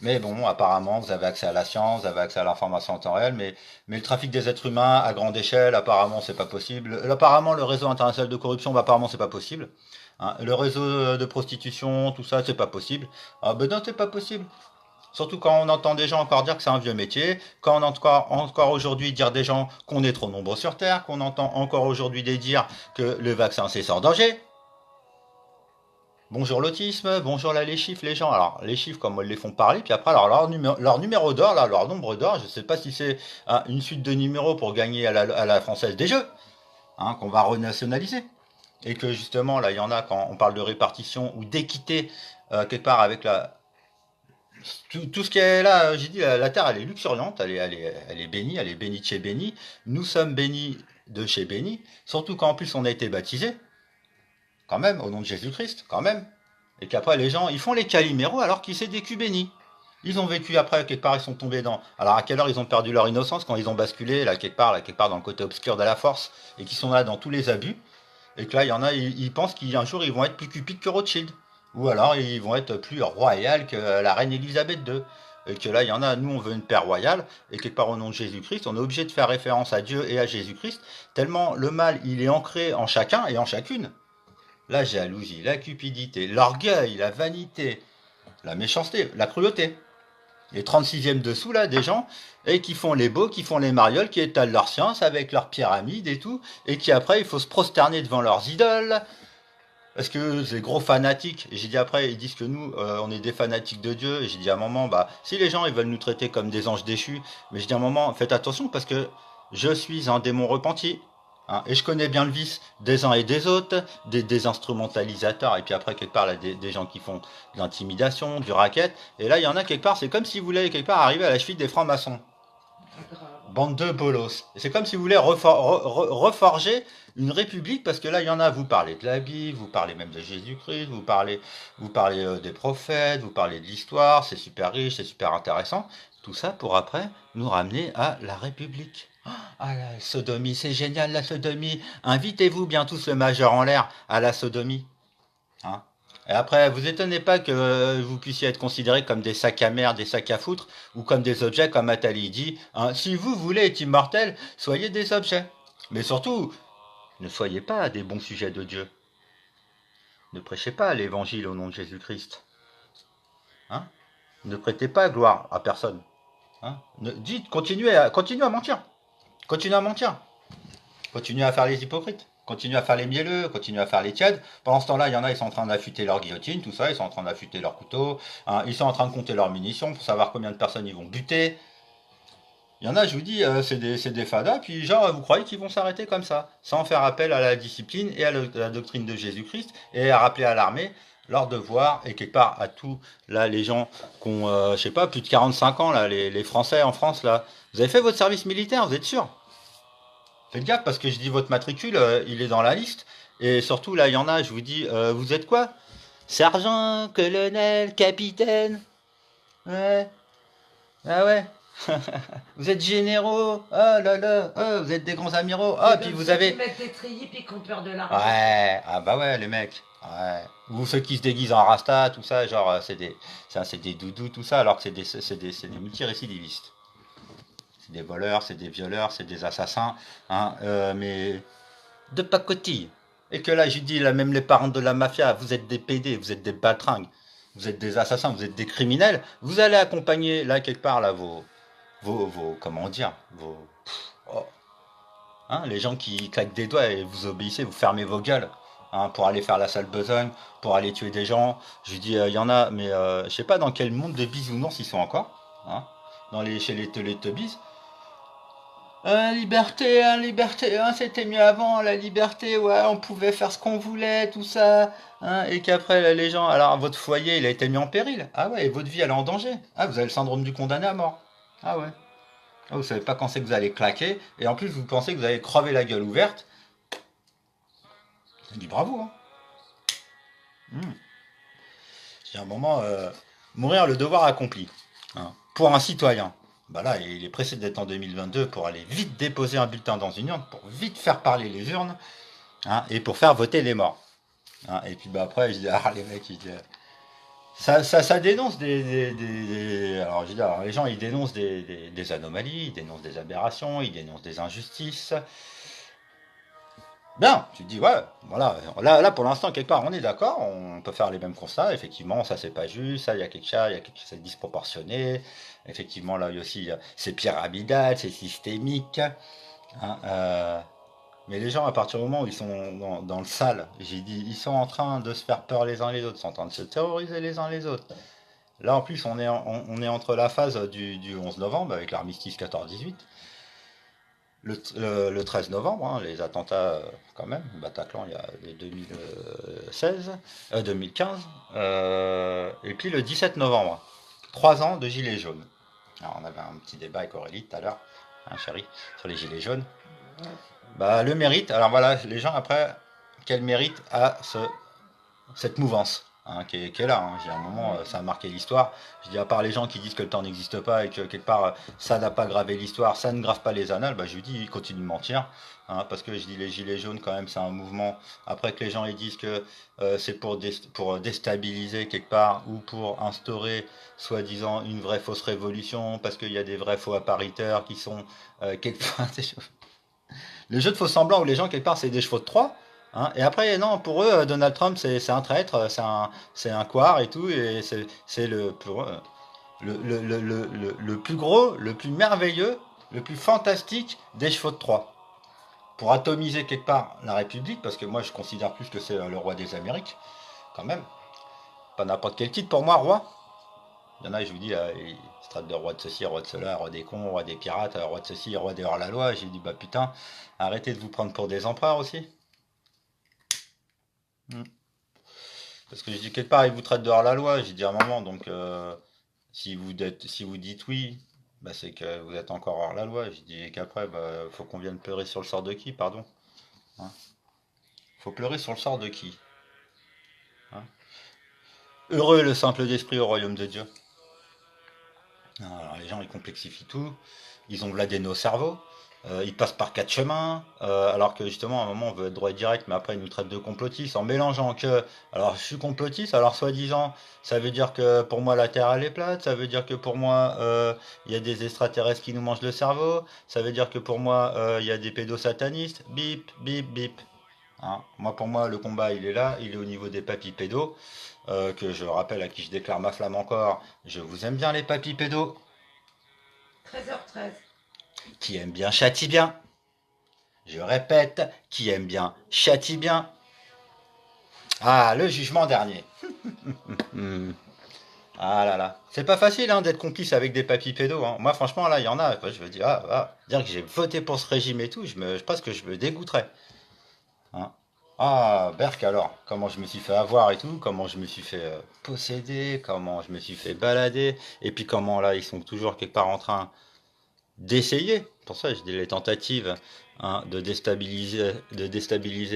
Mais bon, apparemment, vous avez accès à la science, vous avez accès à l'information en temps réel, mais le trafic des êtres humains à grande échelle, apparemment, c'est pas possible. Apparemment, le réseau international de corruption, bah, apparemment, c'est pas possible. Hein, le réseau de prostitution, tout ça, c'est pas possible. Ah ben non, c'est pas possible. Surtout quand on entend des gens encore dire que c'est un vieux métier, quand on entend encore aujourd'hui dire des gens qu'on est trop nombreux sur Terre, qu'on entend encore aujourd'hui des dire que le vaccin c'est sans danger. Bonjour l'autisme, bonjour là les chiffres, les gens. Alors les chiffres comme ils les font parler, puis après alors leur numéro d'or, là, leur nombre d'or, je ne sais pas si c'est une suite de numéros pour gagner à la française des jeux, hein, qu'on va renationaliser. Et que justement là il y en a quand on parle de répartition ou d'équité quelque part avec tout ce qui est là, j'ai dit, la terre, elle est luxuriante, elle est bénie de chez béni. Nous sommes bénis de chez béni, surtout qu'en plus on a été baptisés, quand même, au nom de Jésus-Christ, quand même. Et qu'après les gens, ils font les caliméros alors qu'ils s'est des culs bénis. Ils ont vécu après, quelque part, ils sont tombés dans. Alors à quelle heure ils ont perdu leur innocence quand ils ont basculé, là, quelque part dans le côté obscur de la force, et qui sont là dans tous les abus, et que là, il y en a, ils pensent qu'un jour, ils vont être plus cupides que Rothschild. Ou alors, ils vont être plus royal que la reine Elisabeth II. Et que là, il y en a, nous, on veut une paix royale, et quelque part au nom de Jésus-Christ, on est obligé de faire référence à Dieu et à Jésus-Christ, tellement le mal, il est ancré en chacun et en chacune. La jalousie, la cupidité, l'orgueil, la vanité, la méchanceté, la cruauté. Les 36e dessous, là, des gens, et qui font les beaux, qui font les marioles, qui étalent leur science avec leurs pyramides et tout, et qui après, il faut se prosterner devant leurs idoles, parce que c'est gros fanatiques. Et j'ai dit après, ils disent que nous, on est des fanatiques de Dieu. Et j'ai dit à un moment, bah, si les gens ils veulent nous traiter comme des anges déchus, mais j'ai dit à un moment, faites attention parce que je suis un démon repenti. Hein, et je connais bien le vice des uns et des autres, des instrumentalisateurs, et puis après, quelque part, là, des gens qui font de l'intimidation, du racket. Et là, il y en a quelque part, c'est comme si vous voulez quelque part arriver à la cheville des francs-maçons. Bande de bolos. C'est comme si vous voulez reforger une république, parce que là, il y en a, vous parlez de la Bible, vous parlez même de Jésus-Christ, vous parlez des prophètes, vous parlez de l'histoire, c'est super riche, c'est super intéressant. Tout ça pour après nous ramener à la République. Ah, la sodomie, c'est génial la sodomie. Invitez-vous bien tous le majeur en l'air à la sodomie. Hein. Et après, vous étonnez pas que vous puissiez être considérés comme des sacs à merde, des sacs à foutre, ou comme des objets, comme Atali dit. Hein. Si vous voulez être immortel, soyez des objets. Mais surtout, ne soyez pas des bons sujets de Dieu. Ne prêchez pas l'évangile au nom de Jésus-Christ. Hein. Ne prêtez pas gloire à personne. Hein. Dites, continuez à mentir. Continuez à mentir. Continuez à faire les hypocrites. Continuez à faire les mielleux, continuez à faire les tièdes. Pendant ce temps-là, il y en a, ils sont en train d'affûter leur guillotine, tout ça, ils sont en train d'affûter leur couteau, hein, ils sont en train de compter leurs munitions pour savoir combien de personnes ils vont buter. Il y en a, je vous dis, c'est des fadas, puis genre, vous croyez qu'ils vont s'arrêter comme ça, sans faire appel à la discipline et à la doctrine de Jésus-Christ, et à rappeler à l'armée leur devoir, et quelque part à tous, là, les gens qui ont, je sais pas, plus de 45 ans, là, les Français en France, là, vous avez fait votre service militaire, vous êtes sûr? Faites gaffe parce que je dis votre matricule, il est dans la liste. Et surtout, là, il y en a, je vous dis, vous êtes quoi? Sergent, colonel, capitaine. Ouais, ah ouais. Vous êtes généraux. Oh là là, oh, vous êtes des grands amiraux. Ah, puis vous avez. Qui mettent des treillis puis qui ont peur de l'argent. Ouais, ah bah ouais, les mecs. Ouais. Ou ceux qui se déguisent en rasta, tout ça, genre, c'est des doudous, tout ça, alors que c'est des multirécidivistes. C'est des voleurs, c'est des violeurs, c'est des assassins. Hein, mais de pacotille. Et que là, j'ai dit, là, même les parents de la mafia, vous êtes des PD, vous êtes des baltringues, vous êtes des assassins, vous êtes des criminels. Vous allez accompagner, là, quelque part, là, comment dire, oh, hein, les gens qui claquent des doigts et vous obéissez, vous fermez vos gueules. Hein, pour aller faire la sale besogne, pour aller tuer des gens. Je dis, il y en a, mais je sais pas dans quel monde de bisounours ils sont encore. Hein, chez les Teletubbies. Liberté, hein, c'était mieux avant, la liberté, ouais, on pouvait faire ce qu'on voulait, tout ça, hein, et qu'après, là, les gens, alors votre foyer, il a été mis en péril, ah ouais, et votre vie, elle est en danger, ah, vous avez le syndrome du condamné à mort, ah ouais, ah, vous savez pas quand c'est que vous allez claquer, et en plus, vous pensez que vous allez crever la gueule ouverte, je dis bravo, hein. Hmm. J'ai un moment, mourir le devoir accompli. Hein. Pour un citoyen. Bah là, il est pressé d'être en 2022 pour aller vite déposer un bulletin dans une urne, pour vite faire parler les urnes, hein, et pour faire voter les morts. Hein. Et puis bah après, je dis, ah les mecs, ça dénonce alors je dis, alors, les gens ils dénoncent des anomalies, ils dénoncent des aberrations, ils dénoncent des injustices. Bien, tu te dis, ouais, voilà, là pour l'instant, quelque part, on est d'accord, on peut faire les mêmes constats, effectivement, ça c'est pas juste, ça il y a quelque chose, c'est disproportionné, effectivement, là aussi, c'est pyramidal, c'est systémique, hein, mais les gens, à partir du moment où ils sont dans le sale, j'ai dit, ils sont en train de se faire peur les uns les autres, ils sont en train de se terroriser les uns les autres. Là, en plus, on est entre la phase du 11 novembre, avec l'armistice 14-18, le 13 novembre, hein, les attentats quand même, Bataclan il y a les 2016, 2015, et puis le 17 novembre, 3 ans de gilets jaunes. Alors on avait un petit débat avec Aurélie tout à l'heure, hein, chérie, sur les gilets jaunes. Bah le mérite, alors voilà, les gens après, quel mérite a cette mouvance hein, qui est là. Hein. J'ai un moment, ça a marqué l'histoire. Je dis, à part les gens qui disent que le temps n'existe pas et que quelque part, ça n'a pas gravé l'histoire, ça ne grave pas les annales, bah, je lui dis, ils continuent de mentir. Hein, parce que je dis, les Gilets jaunes, quand même, c'est un mouvement. Après que les gens ils disent que c'est pour déstabiliser quelque part ou pour instaurer, soi-disant, une vraie fausse révolution, parce qu'il y a des vrais faux appariteurs qui sont quelque part. Le jeu de faux semblants où les gens, quelque part, c'est des chevaux de Troie. Hein, et après, non, pour eux, Donald Trump, c'est un traître, c'est un couard et tout, et c'est pour eux, le plus gros, le plus merveilleux, le plus fantastique des chevaux de Troie. Pour atomiser quelque part la République, parce que moi je considère plus que c'est le roi des Amériques, quand même. Pas n'importe quel titre pour moi, roi. Il y en a, je vous dis, ils se traitent de roi de ceci, roi de cela, roi des cons, roi des pirates, roi de ceci, roi des hors-la-loi. J'ai dit, bah putain, arrêtez de vous prendre pour des empereurs aussi. Hmm. Parce que je dis quelque part, ils vous traitent de hors-la-loi. J'ai dit à un moment, donc si vous dites oui, bah, c'est que vous êtes encore hors-la-loi. J'ai dit qu'après, bah, faut qu'on vienne pleurer sur le sort de qui, pardon. Hein. Faut pleurer sur le sort de qui. Hein. Heureux le simple d'esprit au royaume de Dieu. Alors, les gens, ils complexifient tout. Ils ont vladé nos cerveaux. Ils passent par quatre chemins. Alors que justement, à un moment, on veut être droit et direct, mais après, ils nous traitent de complotistes en mélangeant que. Alors, je suis complotiste, alors soi-disant, ça veut dire que pour moi, la Terre, elle est plate. Ça veut dire que pour moi, il y a des extraterrestres qui nous mangent le cerveau. Ça veut dire que pour moi, il y a des pédosatanistes. Bip, bip, bip. Hein. Moi, pour moi, le combat, il est là. Il est au niveau des papis pédos. Que je rappelle à qui je déclare ma flamme encore. Je vous aime bien, les papis pédos. 13h13. Qui aime bien châtie bien. Je répète, qui aime bien châtie bien. Ah, le jugement dernier. Ah là là. C'est pas facile hein, d'être complice avec des papis pédos. Hein. Moi, franchement, là, il y en a. Quoi, je veux dire, dire que j'ai voté pour ce régime et tout, je pense que je me dégoûterais. Hein. Ah, Berk alors, comment je me suis fait avoir et tout, comment je me suis fait posséder, comment je me suis fait balader, et puis comment là, ils sont toujours quelque part en train d'essayer, pour ça je dis les tentatives hein, de déstabiliser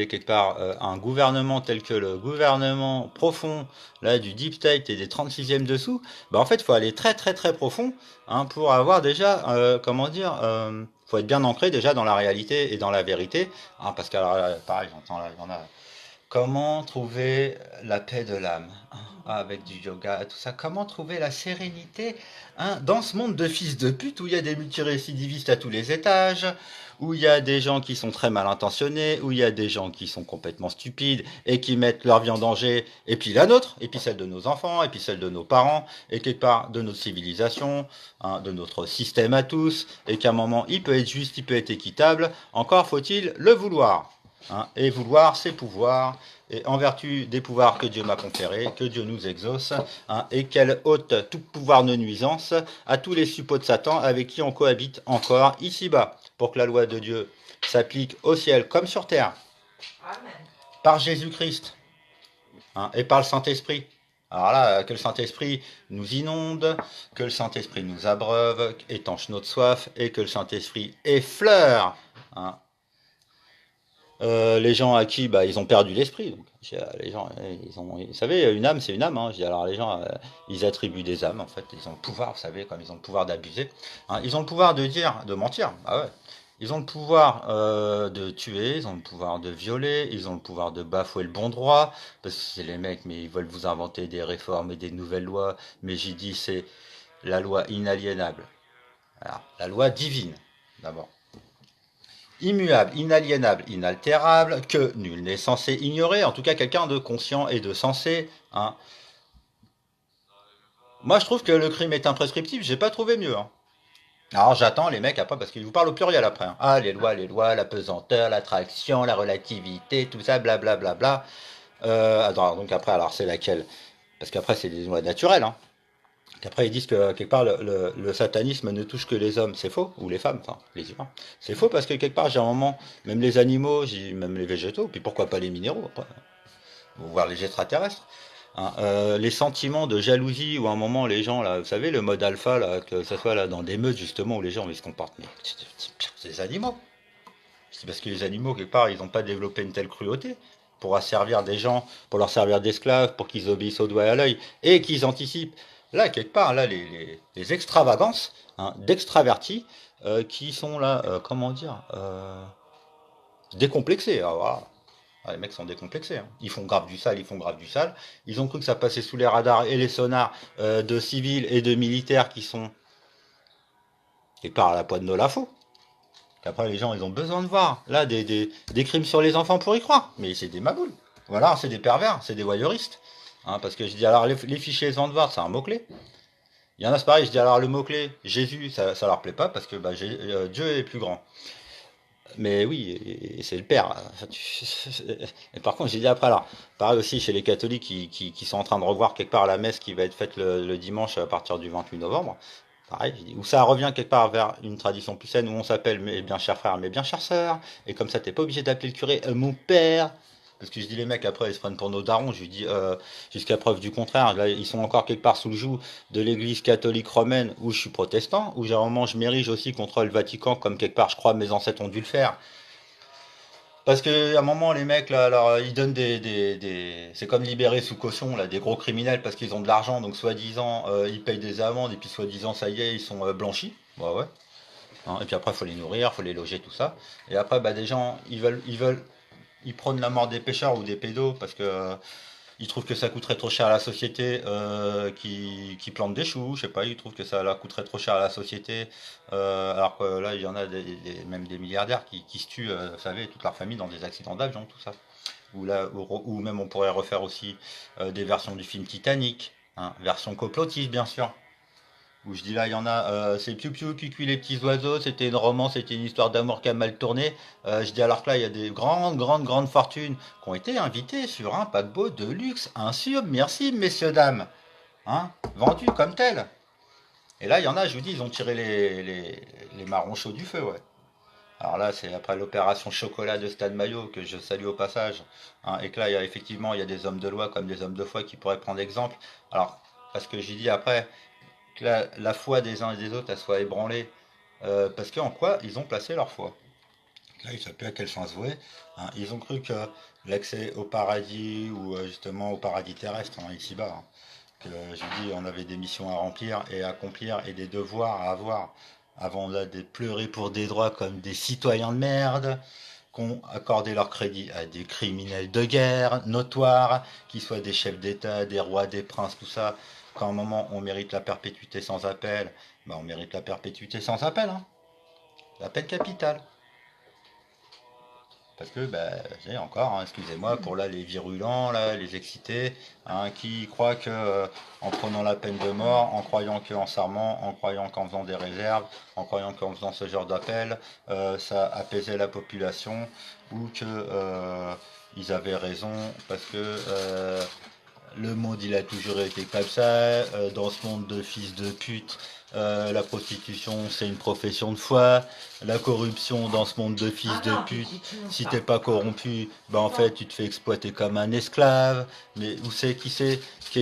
quelque part un gouvernement tel que le gouvernement profond là du Deep State et des 36e dessous, bah en fait il faut aller très très très profond hein, pour avoir déjà, comment dire, faut être bien ancré déjà dans la réalité et dans la vérité, hein, parce que alors, pareil j'entends là, il y en a comment trouver la paix de l'âme hein, avec du yoga, tout ça. Comment trouver la sérénité hein, dans ce monde de fils de pute où il y a des multirécidivistes à tous les étages, où il y a des gens qui sont très mal intentionnés, où il y a des gens qui sont complètement stupides et qui mettent leur vie en danger, et puis la nôtre, et puis celle de nos enfants, et puis celle de nos parents, et quelque part de notre civilisation, hein, de notre système à tous, et qu'à un moment il peut être juste, il peut être équitable. Encore faut-il le vouloir. Hein, et vouloir, c'est pouvoir, et en vertu des pouvoirs que Dieu m'a conférés, que Dieu nous exauce, hein, et qu'elle ôte tout pouvoir de nuisance à tous les suppôts de Satan avec qui on cohabite encore ici-bas, pour que la loi de Dieu s'applique au ciel comme sur terre, Amen. par Jésus-Christ, hein, et par le Saint-Esprit. Alors là, que le Saint-Esprit nous inonde, que le Saint-Esprit nous abreuve, étanche notre soif, et que le Saint-Esprit effleure hein, Les gens à qui ils ont perdu l'esprit. Donc, les gens, vous savez, une âme, c'est une âme. Hein. Je dis, alors les gens, ils attribuent des âmes, en fait. Ils ont le pouvoir, vous savez, comme ils ont le pouvoir d'abuser. Hein. Ils ont le pouvoir de dire, de mentir. Ah ouais. Ils ont le pouvoir de tuer, ils ont le pouvoir de violer, ils ont le pouvoir de bafouer le bon droit. Parce que c'est les mecs, mais ils veulent vous inventer des réformes et des nouvelles lois. Mais j'ai dit, c'est la loi inaliénable. Alors, la loi divine, d'abord. Immuable, inaliénable, inaltérable, que nul n'est censé ignorer, en tout cas quelqu'un de conscient et de sensé. Hein. Moi je trouve que le crime est imprescriptible, j'ai pas trouvé mieux. Hein. Alors j'attends les mecs après, parce qu'ils vous parlent au pluriel après. Hein. Ah, les lois, la pesanteur, l'attraction, la relativité, tout ça, blablabla. Bla, bla, bla. Donc après, alors c'est laquelle? Parce qu'après c'est des lois naturelles. Hein. Après, ils disent que quelque part le satanisme ne touche que les hommes, c'est faux, ou les femmes, enfin les humains. C'est faux parce que quelque part, j'ai un moment, même les animaux, même les végétaux, puis pourquoi pas les minéraux, après, ou voir les extraterrestres. Hein, les sentiments de jalousie, ou à un moment, les gens, là, vous savez, le mode alpha, là, que ce soit là dans des meutes justement où les gens ils se comportent, mais c'est des animaux. C'est parce que les animaux, quelque part, ils n'ont pas développé une telle cruauté pour asservir des gens, pour leur servir d'esclaves, pour qu'ils obéissent au doigt et à l'œil, et qu'ils anticipent. Là, quelque part, là, les extravagances hein, d'extravertis qui sont là, comment dire, décomplexés. Alors, voilà. Ah, les mecs sont décomplexés. Hein. Ils font grave du sale, ils font grave du sale. Ils ont cru que ça passait sous les radars et les sonars de civils et de militaires qui sont quelque part à la poids de nos lafaux. Qu'après les gens ils ont besoin de voir. Là, des crimes sur les enfants pour y croire. Mais c'est des maboules. Voilà, c'est des pervers, c'est des voyeuristes. Hein, parce que je dis alors les fichiers sans devoir, c'est un mot-clé. Il y en a c'est pareil, je dis alors le mot-clé Jésus, ça leur plaît pas parce que Dieu est plus grand. Mais oui, et c'est le Père. Enfin, et par contre, j'ai dit après, alors, pareil aussi chez les catholiques qui sont en train de revoir quelque part la messe qui va être faite le dimanche à partir du 28 novembre. Pareil, j'ai dit, où ça revient quelque part vers une tradition plus saine où on s'appelle mes bien chers frères, mes bien chères sœurs, et comme ça t'es pas obligé d'appeler le curé mon père. Parce que je dis les mecs après ils se prennent pour nos darons, je lui dis jusqu'à preuve du contraire, là ils sont encore quelque part sous le joug de l'église catholique romaine où je suis protestant, où généralement je m'érige aussi contre le Vatican comme quelque part je crois mes ancêtres ont dû le faire. Parce qu'à un moment, les mecs, là, alors, ils donnent c'est comme libérer sous caution, là, des gros criminels parce qu'ils ont de l'argent, donc soi-disant, ils payent des amendes, et puis soi-disant, ça y est, ils sont blanchis. Ouais, ouais. Hein, et puis après, il faut les nourrir, il faut les loger, tout ça. Et après, des gens, ils prônent la mort des pêcheurs ou des pédos parce que ils trouvent que ça coûterait trop cher à la société qui plante des choux, je sais pas, ils trouvent que ça leur coûterait trop cher à la société, alors que là il y en a même des milliardaires qui se tuent, vous savez, toute leur famille dans des accidents d'avion, tout ça. Ou même on pourrait refaire aussi des versions du film Titanic, hein, version complotiste bien sûr. Où je dis là, il y en a, c'est Piu Piu qui cuit les petits oiseaux, c'était une romance, c'était une histoire d'amour qui a mal tourné. Je dis alors que là, il y a des grandes fortunes qui ont été invitées sur un paquebot de luxe, un sub, merci messieurs, dames. Hein, vendu comme tel. Et là, il y en a, je vous dis, ils ont tiré les marrons chauds du feu, ouais. Alors là, c'est après l'opération chocolat de Stade Maillot que je salue au passage. Hein, et que là, effectivement, il y a des hommes de loi comme des hommes de foi qui pourraient prendre exemple. Alors, parce que j'ai dit après, que la foi des uns et des autres elle soit ébranlée parce qu'en quoi ils ont placé leur foi. Là, ils ne savent plus à quel sens vouer. Hein. Ils ont cru que l'accès au paradis ou justement au paradis terrestre, hein, ici-bas, hein, que je dis on avait des missions à remplir et à accomplir et des devoirs à avoir avant là de pleurer pour des droits comme des citoyens de merde qu'on accordé leur crédit à des criminels de guerre notoires, qui soient des chefs d'État, des rois, des princes, tout ça. Quand à un moment on mérite la perpétuité sans appel, on mérite la perpétuité sans appel, hein. La peine capitale. Parce que, j'ai encore, hein, excusez-moi, pour là les virulents, là, les excités, hein, qui croient que en prenant la peine de mort, en croyant qu'en s'armant, en croyant qu'en faisant des réserves, en croyant qu'en faisant ce genre d'appel, ça apaisait la population, ou que ils avaient raison, parce que le monde il a toujours été comme ça, dans ce monde de fils de pute, la prostitution c'est une profession de foi, la corruption dans ce monde de fils de pute, si t'es pas corrompu, en fait tu te fais exploiter comme un esclave, mais où c'est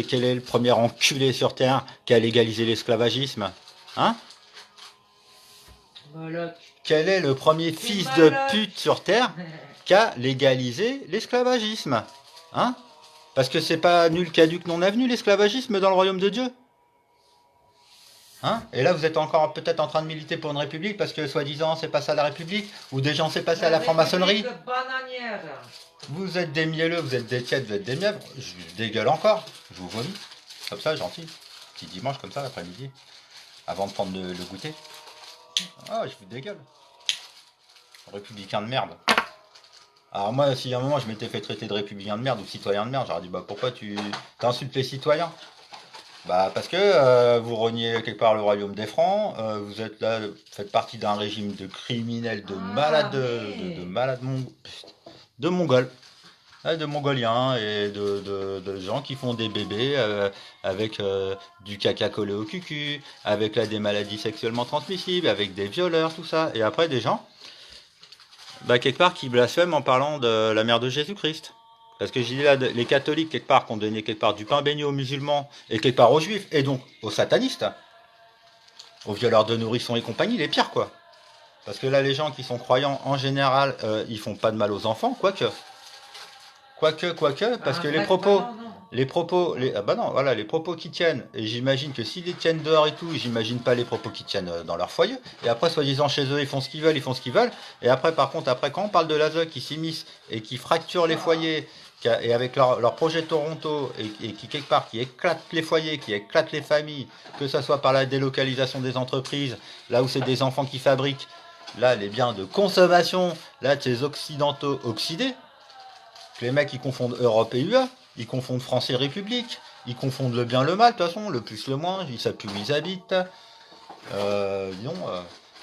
quel est le premier enculé sur terre qui a légalisé l'esclavagisme? Hein? Moloch. Quel est le premier fils de pute sur terre qu'à légaliser l'esclavagisme. Hein? Parce que c'est pas nul caduc non avenu l'esclavagisme dans le royaume de Dieu. Hein? Et là, vous êtes encore peut-être en train de militer pour une république parce que soi-disant c'est pas ça la république, ou des gens c'est pas ça la franc-maçonnerie. Vous êtes des mielleux, vous êtes des tièdes, vous êtes des mièvres. Je dégueule encore, je vous vomis. Comme ça, gentil. Petit dimanche comme ça l'après-midi, avant de prendre le goûter. Ah, je vous dégueule. Républicain de merde. Alors moi, si à un moment je m'étais fait traiter de républicain de merde ou citoyen de merde, j'aurais dit bah pourquoi tu t'insultes les citoyens? Bah parce que vous reniez quelque part le royaume des Francs, vous êtes là, faites partie d'un régime de criminels, de malades, de malades de Mongols, de Mongoliens et de gens qui font des bébés avec du caca collé au cucu, avec là des maladies sexuellement transmissibles, avec des violeurs, tout ça. Et après des gens, bah quelque part qui blasphèment en parlant de la mère de Jésus-Christ. Parce que j'ai dit là, les catholiques, quelque part, qui ont donné quelque part du pain béni aux musulmans, et quelque part aux juifs, et donc aux satanistes, aux violeurs de nourrissons et compagnie, les pires, quoi. Parce que là, les gens qui sont croyants, en général, ils font pas de mal aux enfants, quoique, parce que les propos... Les propos, ah bah non, voilà, les propos qui tiennent, et j'imagine que s'ils les tiennent dehors et tout, j'imagine pas les propos qui tiennent dans leur foyer, et après, soi-disant, chez eux, ils font ce qu'ils veulent, et après, par contre, après, quand on parle de l'ASE qui s'immisce et qui fracture les foyers, et avec leur projet Toronto, et qui, quelque part, qui éclate les foyers, qui éclate les familles, que ce soit par la délocalisation des entreprises, là où c'est des enfants qui fabriquent, là, les biens de consommation, là, de ces occidentaux oxydés, que les mecs, ils confondent Europe et UE, ils confondent France et République, ils confondent le bien le mal, de toute façon, le plus le moins, ils savent plus où ils habitent. Là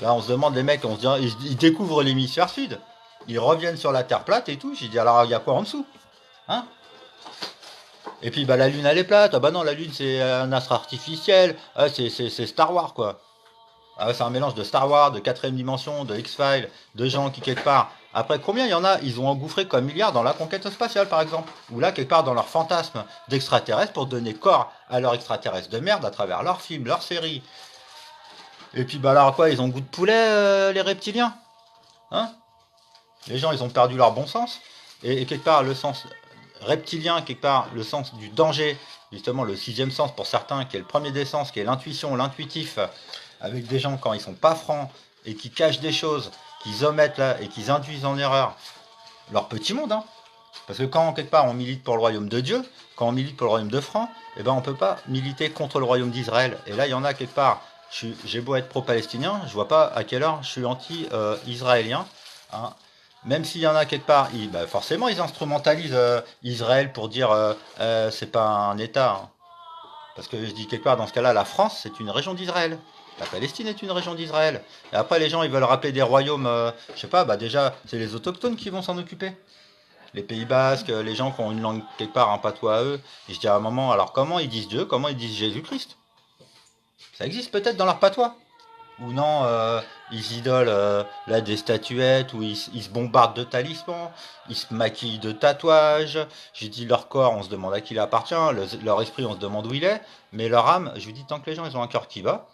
on se demande, les mecs, on se dit, ils découvrent l'hémisphère sud, ils reviennent sur la Terre plate et tout, j'ai dit, alors il y a quoi en dessous? Hein? Et puis bah la Lune elle est plate, ah bah non, la Lune c'est un astre artificiel, ah, c'est Star Wars quoi. Ah, c'est un mélange de Star Wars, de quatrième dimension, de X-Files, de gens qui quelque part... Après, combien il y en a? Ils ont engouffré comme milliards dans la conquête spatiale, par exemple. Ou là, quelque part, dans leur fantasme d'extraterrestres pour donner corps à leur extraterrestre de merde à travers leurs films, leurs séries. Et puis, bah alors quoi, ils ont goût de poulet, les reptiliens? Hein? Les gens, ils ont perdu leur bon sens. Et quelque part, le sens reptilien, quelque part, le sens du danger, justement, le sixième sens pour certains, qui est le premier des sens, qui est l'intuition, l'intuitif, avec des gens quand ils sont pas francs et qui cachent des choses, qu'ils omettent là et qu'ils induisent en erreur leur petit monde. Hein. Parce que quand quelque part on milite pour le royaume de Dieu, quand on milite pour le royaume de francs, eh ben on peut pas militer contre le royaume d'Israël. Et là il y en a quelque part, j'ai beau être pro-palestinien, je vois pas à quelle heure je suis anti-israélien. Hein. Même s'il y en a quelque part, forcément ils instrumentalisent Israël pour dire c'est pas un État. Hein. Parce que je dis quelque part, dans ce cas-là, la France, c'est une région d'Israël. La Palestine est une région d'Israël. Et après, les gens, ils veulent rappeler des royaumes, je sais pas, bah déjà, c'est les autochtones qui vont s'en occuper. Les Pays Basques, les gens qui ont une langue quelque part, un patois à eux. Et je dis à un moment, alors comment ils disent Dieu, comment ils disent Jésus-Christ? Ça existe peut-être dans leur patois. Ou non, ils idolent là des statuettes, ou ils se bombardent de talismans, ils se maquillent de tatouages. Je dis leur corps, on se demande à qui il appartient, leur esprit, on se demande où il est, mais leur âme, je vous dis tant que les gens ils ont un cœur qui bat,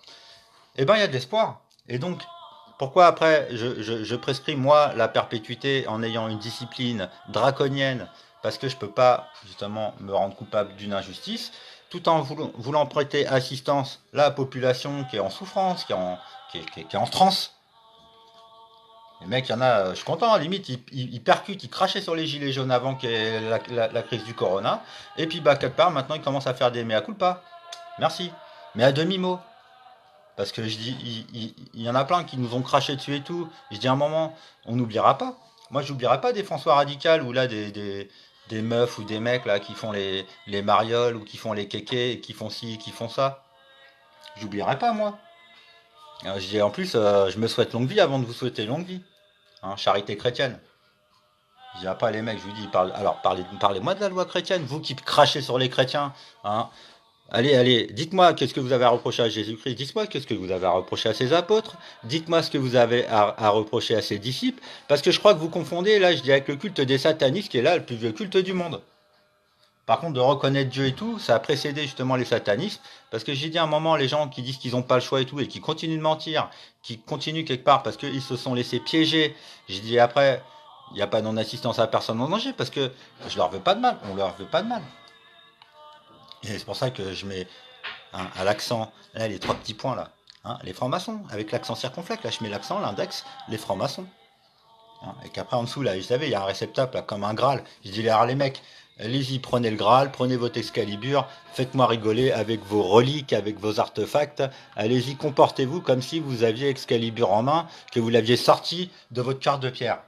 eh ben il y a de l'espoir. Et donc, pourquoi après je prescris moi la perpétuité en ayant une discipline draconienne, parce que je peux pas justement me rendre coupable d'une injustice, tout en voulant prêter assistance à la population qui est en souffrance, qui est en transe. Les mecs, il y en a, je suis content, à la limite, ils percutent, ils crachaient sur les gilets jaunes avant qu'il y ait la crise du corona, et puis bah quelque part, maintenant ils commencent à faire des mea culpa. Merci. Mais à demi-mot. Parce que je dis, il y en a plein qui nous ont craché dessus et tout. Je dis à un moment, on n'oubliera pas. Moi, j'oublierai pas des François radicales ou là des meufs ou des mecs là qui font les marioles ou qui font les kékés et qui font ci, qui font ça. J'oublierai pas, moi. Je dis en plus, je me souhaite longue vie avant de vous souhaiter longue vie. Hein, charité chrétienne. Je dis après les mecs, je vous dis, alors parlez-moi de la loi chrétienne, vous qui crachez sur les chrétiens. Hein. Allez, dites-moi qu'est-ce que vous avez à reprocher à Jésus-Christ, dites-moi qu'est-ce que vous avez à reprocher à ses apôtres, dites-moi ce que vous avez à reprocher à ses disciples, parce que je crois que vous confondez, là, je dis avec le culte des satanistes, qui est là le plus vieux culte du monde. Par contre, de reconnaître Dieu et tout, ça a précédé justement les satanistes, parce que j'ai dit à un moment, les gens qui disent qu'ils n'ont pas le choix et tout, et qui continuent de mentir, qui continuent quelque part, parce qu'ils se sont laissés piéger, j'ai dit après, Il n'y a pas non-assistance à personne en danger parce que je leur veux pas de mal. On leur veut pas de mal. Et c'est pour ça que je mets à l'accent, là, les 3 petits points là. Les francs-maçons, avec l'accent circonflexe, là je mets l'accent, l'index, les francs-maçons. Et qu'après en dessous, là, vous savez, il y a un réceptacle là, comme un Graal. Je dis alors les mecs, allez-y, prenez le Graal, prenez votre Excalibur, faites-moi rigoler avec vos reliques, avec vos artefacts. Allez-y, comportez-vous comme si vous aviez Excalibur en main, que vous l'aviez sorti de votre carte de pierre.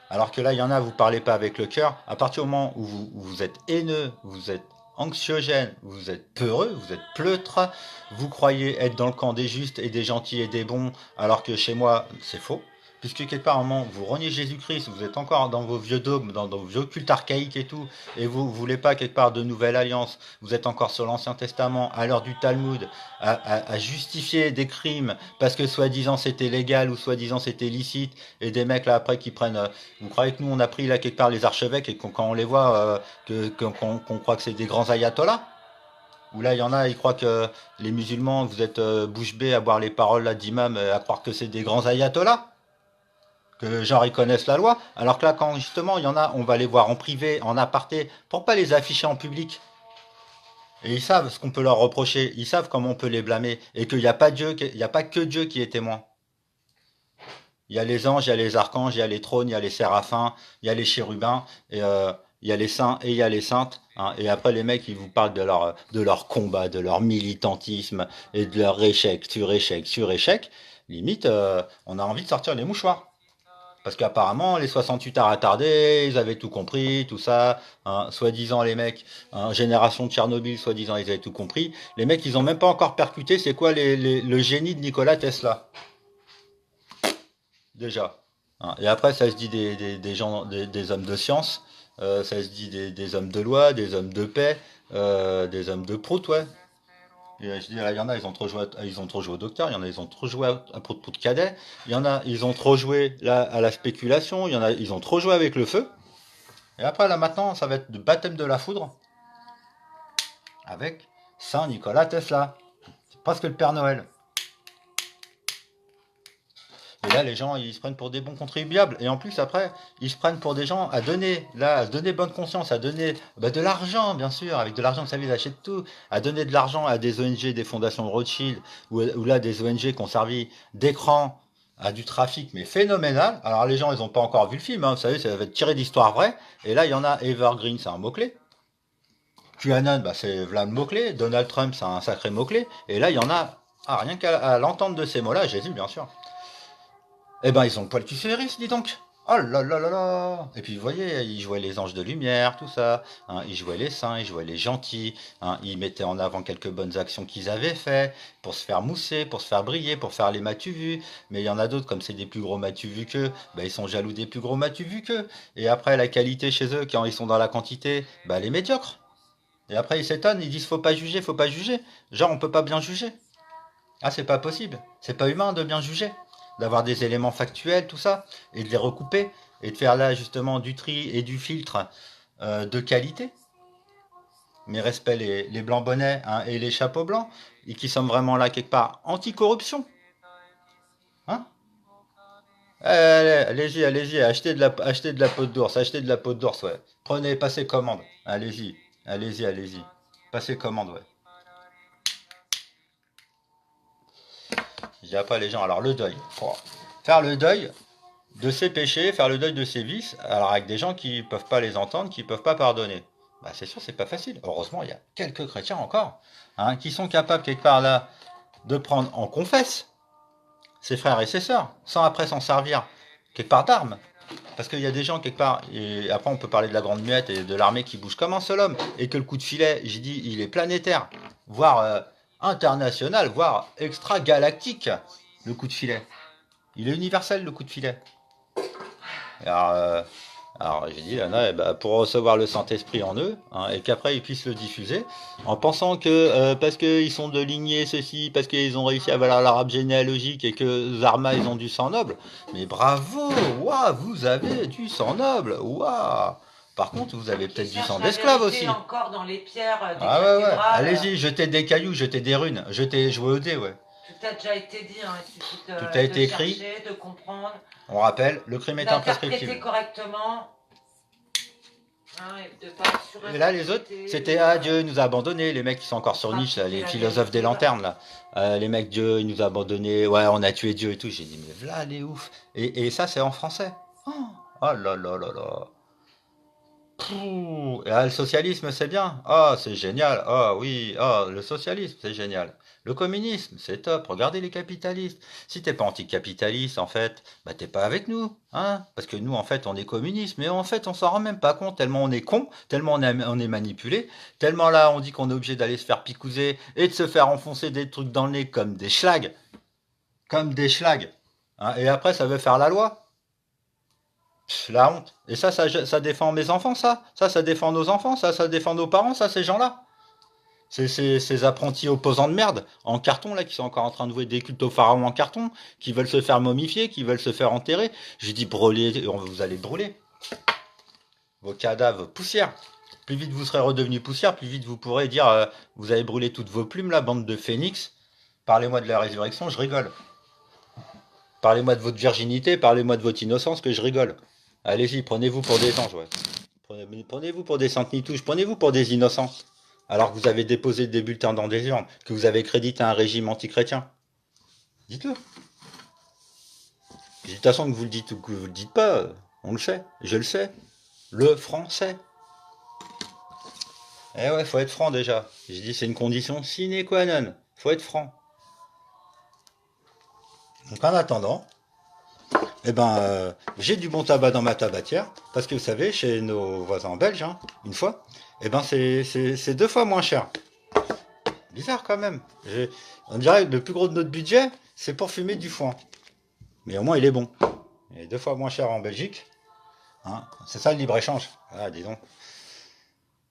Alors que là, il y en a, vous parlez pas avec le cœur. À partir du moment où vous êtes haineux, vous êtes anxiogène, vous êtes peureux, vous êtes pleutre, vous croyez être dans le camp des justes et des gentils et des bons, alors que chez moi, c'est faux. Puisque quelque part, à un moment, vous reniez Jésus-Christ, vous êtes encore dans vos vieux dogmes, dans vos vieux cultes archaïques et tout, et vous voulez pas quelque part de nouvelle alliance, vous êtes encore sur l'Ancien Testament, à l'heure du Talmud, à justifier des crimes, parce que soi-disant c'était légal ou soi-disant c'était licite, et des mecs là après qui prennent... vous croyez que nous on a pris là quelque part les archevêques et quand on les voit, qu'on croit que c'est des grands ayatollahs? Où là, il y en a, ils croient que les musulmans, vous êtes bouche bée à boire les paroles là d'imam, à croire que c'est des grands ayatollahs, que genre ils connaissent la loi, alors que là, quand justement, il y en a, on va les voir en privé, en aparté, pour pas les afficher en public. Et ils savent ce qu'on peut leur reprocher, ils savent comment on peut les blâmer, et qu'il n'y a pas Dieu, il n'y a pas que Dieu qui est témoin. Il y a les anges, il y a les archanges, il y a les trônes, il y a les séraphins, il y a les chérubins, et il y a les saints et il y a les saintes. Et après, les mecs, ils vous parlent de leur combat, de leur militantisme et de leur échec, sur échec, sur échec. Limite, on a envie de sortir les mouchoirs. Parce qu'apparemment, les 68 heures attardés, ils avaient tout compris, tout ça. Soi-disant, les mecs, génération de Tchernobyl, soi-disant, ils avaient tout compris. Les mecs, ils ont même pas encore percuté c'est quoi le génie de Nikola Tesla. Déjà. Et après, ça se dit des gens, des hommes de science, ça se dit des hommes de loi, des hommes de paix, des hommes de prout, ouais. Et, je dis, là, il y en a, ils ont trop joué au docteur, il y en a, ils ont trop joué à prout cadet, il y en a, ils ont trop joué là, à la spéculation, il y en a, ils ont trop joué avec le feu. Et après, là, maintenant, ça va être le baptême de la foudre avec Saint Nicolas Tesla. C'est presque le Père Noël. Et là, les gens, ils se prennent pour des bons contribuables. Et en plus, après, ils se prennent pour des gens à donner, là, à se donner bonne conscience, à donner de l'argent, bien sûr. Avec de l'argent, vous savez, ils achètent tout. À donner de l'argent à des ONG, des fondations Rothschild, ou là, des ONG qui ont servi d'écran à du trafic, mais phénoménal. Alors, les gens, ils n'ont pas encore vu le film, vous savez, ça va être tiré d'histoire vraie. Et là, il y en a Evergreen, c'est un mot-clé. QAnon, c'est Vlad mot-clé. Donald Trump, c'est un sacré mot-clé. Et là, il y en a, rien qu'à l'entente de ces mots-là, Jésus, bien sûr. Eh ben, ils ont le poil qui se dis donc. Oh là là là là. Et puis, vous voyez, ils jouaient les anges de lumière, tout ça. Ils jouaient les saints, ils jouaient les gentils. Ils mettaient en avant quelques bonnes actions qu'ils avaient fait pour se faire mousser, pour se faire briller, pour faire les m'as-tu vu. Mais il y en a d'autres, comme c'est des plus gros m'as-tu vu qu'eux, ils sont jaloux des plus gros m'as-tu vu qu'eux. Et après, la qualité chez eux, quand ils sont dans la quantité, elle est médiocre. Et après, ils s'étonnent, ils disent faut pas juger, faut pas juger. Genre, on peut pas bien juger. Ah, c'est pas possible. C'est pas humain de bien juger, d'avoir des éléments factuels, tout ça, et de les recouper, et de faire là justement du tri et du filtre de qualité. Mais respect les blancs bonnets et les chapeaux blancs, et qui sont vraiment là quelque part anti-corruption. Hein? Allez-y, allez-y, achetez de la peau d'ours, achetez de la peau d'ours, ouais. Prenez, passez commande. Allez-y, allez-y, allez-y. Passez commande, ouais. Je dis pas les gens, alors le deuil. Faire le deuil de ses péchés, faire le deuil de ses vices, alors avec des gens qui ne peuvent pas les entendre, qui ne peuvent pas pardonner. C'est sûr, c'est pas facile. Heureusement, il y a quelques chrétiens encore, qui sont capables quelque part là de prendre en confesse ses frères et ses sœurs, sans après s'en servir quelque part d'armes. Parce qu'il y a des gens quelque part, et après on peut parler de la grande muette et de l'armée qui bouge comme un seul homme, et que le coup de filet, j'ai dit, il est planétaire, voire international, voire extra-galactique, le coup de filet. Il est universel, le coup de filet. Alors j'ai dit, là, pour recevoir le Saint-Esprit en eux, et qu'après ils puissent le diffuser, en pensant que parce qu'ils sont de lignée ceci, parce qu'ils ont réussi à avoir l'arbre généalogique et que Zarma ils ont du sang noble, mais bravo, waouh, vous avez du sang noble, waouh. Par contre, vous avez peut-être du sang d'esclave aussi. Encore dans les pierres des ouais. Allez-y, jetez des cailloux, jetez des runes, jetez, jouez au dé, ouais. Tout a déjà été dit, hein. Il suffit Tout a été écrit. chercher, de comprendre. On rappelle, le crime est imprescriptible. D'interpréter correctement. Hein, et de pas Et là, les autres, c'était ah, Dieu nous a abandonnés. Les mecs qui sont encore sur niche, là, les philosophes des lanternes, là. Les mecs, Dieu, il nous a abandonnés. Ouais, on a tué Dieu et tout. J'ai dit, mais voilà, les ouf. Et ça, c'est en français. Oh là là là là. Et le socialisme, c'est bien. Ah, c'est génial. Ah oui, ah, le socialisme, c'est génial. Le communisme, c'est top. Regardez les capitalistes. Si t'es pas anticapitaliste, en fait, bah t'es pas avec nous, hein. Parce que nous, en fait, on est communistes, mais en fait, on s'en rend même pas compte. Tellement on est con, tellement on est manipulé, tellement là, on dit qu'on est obligé d'aller se faire picouser et de se faire enfoncer des trucs dans le nez comme des schlags. Hein. Et après, ça veut faire la loi. La honte. Et ça défend mes enfants, ça. Ça défend nos enfants, ça défend nos parents, ça, ces gens-là. Ces apprentis opposants de merde, en carton, là, qui sont encore en train de jouer des cultes au pharaon en carton, qui veulent se faire momifier, qui veulent se faire enterrer. Je dis brûler, vous allez brûler. Vos cadavres, poussière. Plus vite vous serez redevenu poussière, plus vite vous pourrez dire vous avez brûlé toutes vos plumes, la bande de phénix. Parlez-moi de la résurrection, je rigole. Parlez-moi de votre virginité, parlez-moi de votre innocence, que je rigole. Allez-y, prenez-vous pour des anges, ouais. Prenez-vous pour des saintes nitouches, prenez-vous pour des innocents. Alors que vous avez déposé des bulletins dans des urnes, que vous avez crédité un régime antichrétien. Dites-le. De toute façon, que vous le dites ou que vous le dites pas, on le sait. Je le sais. Le français. Eh ouais, faut être franc déjà. J'ai dit c'est une condition sine qua non. Faut être franc. Donc en attendant, eh ben, j'ai du bon tabac dans ma tabatière, parce que vous savez, chez nos voisins belges, hein, une fois, eh ben c'est 2 fois moins cher. Bizarre quand même. On dirait que le plus gros de notre budget, c'est pour fumer du foin. Mais au moins il est bon. Il est 2 fois moins cher en Belgique. Hein. C'est ça le libre-échange. Ah, dis donc.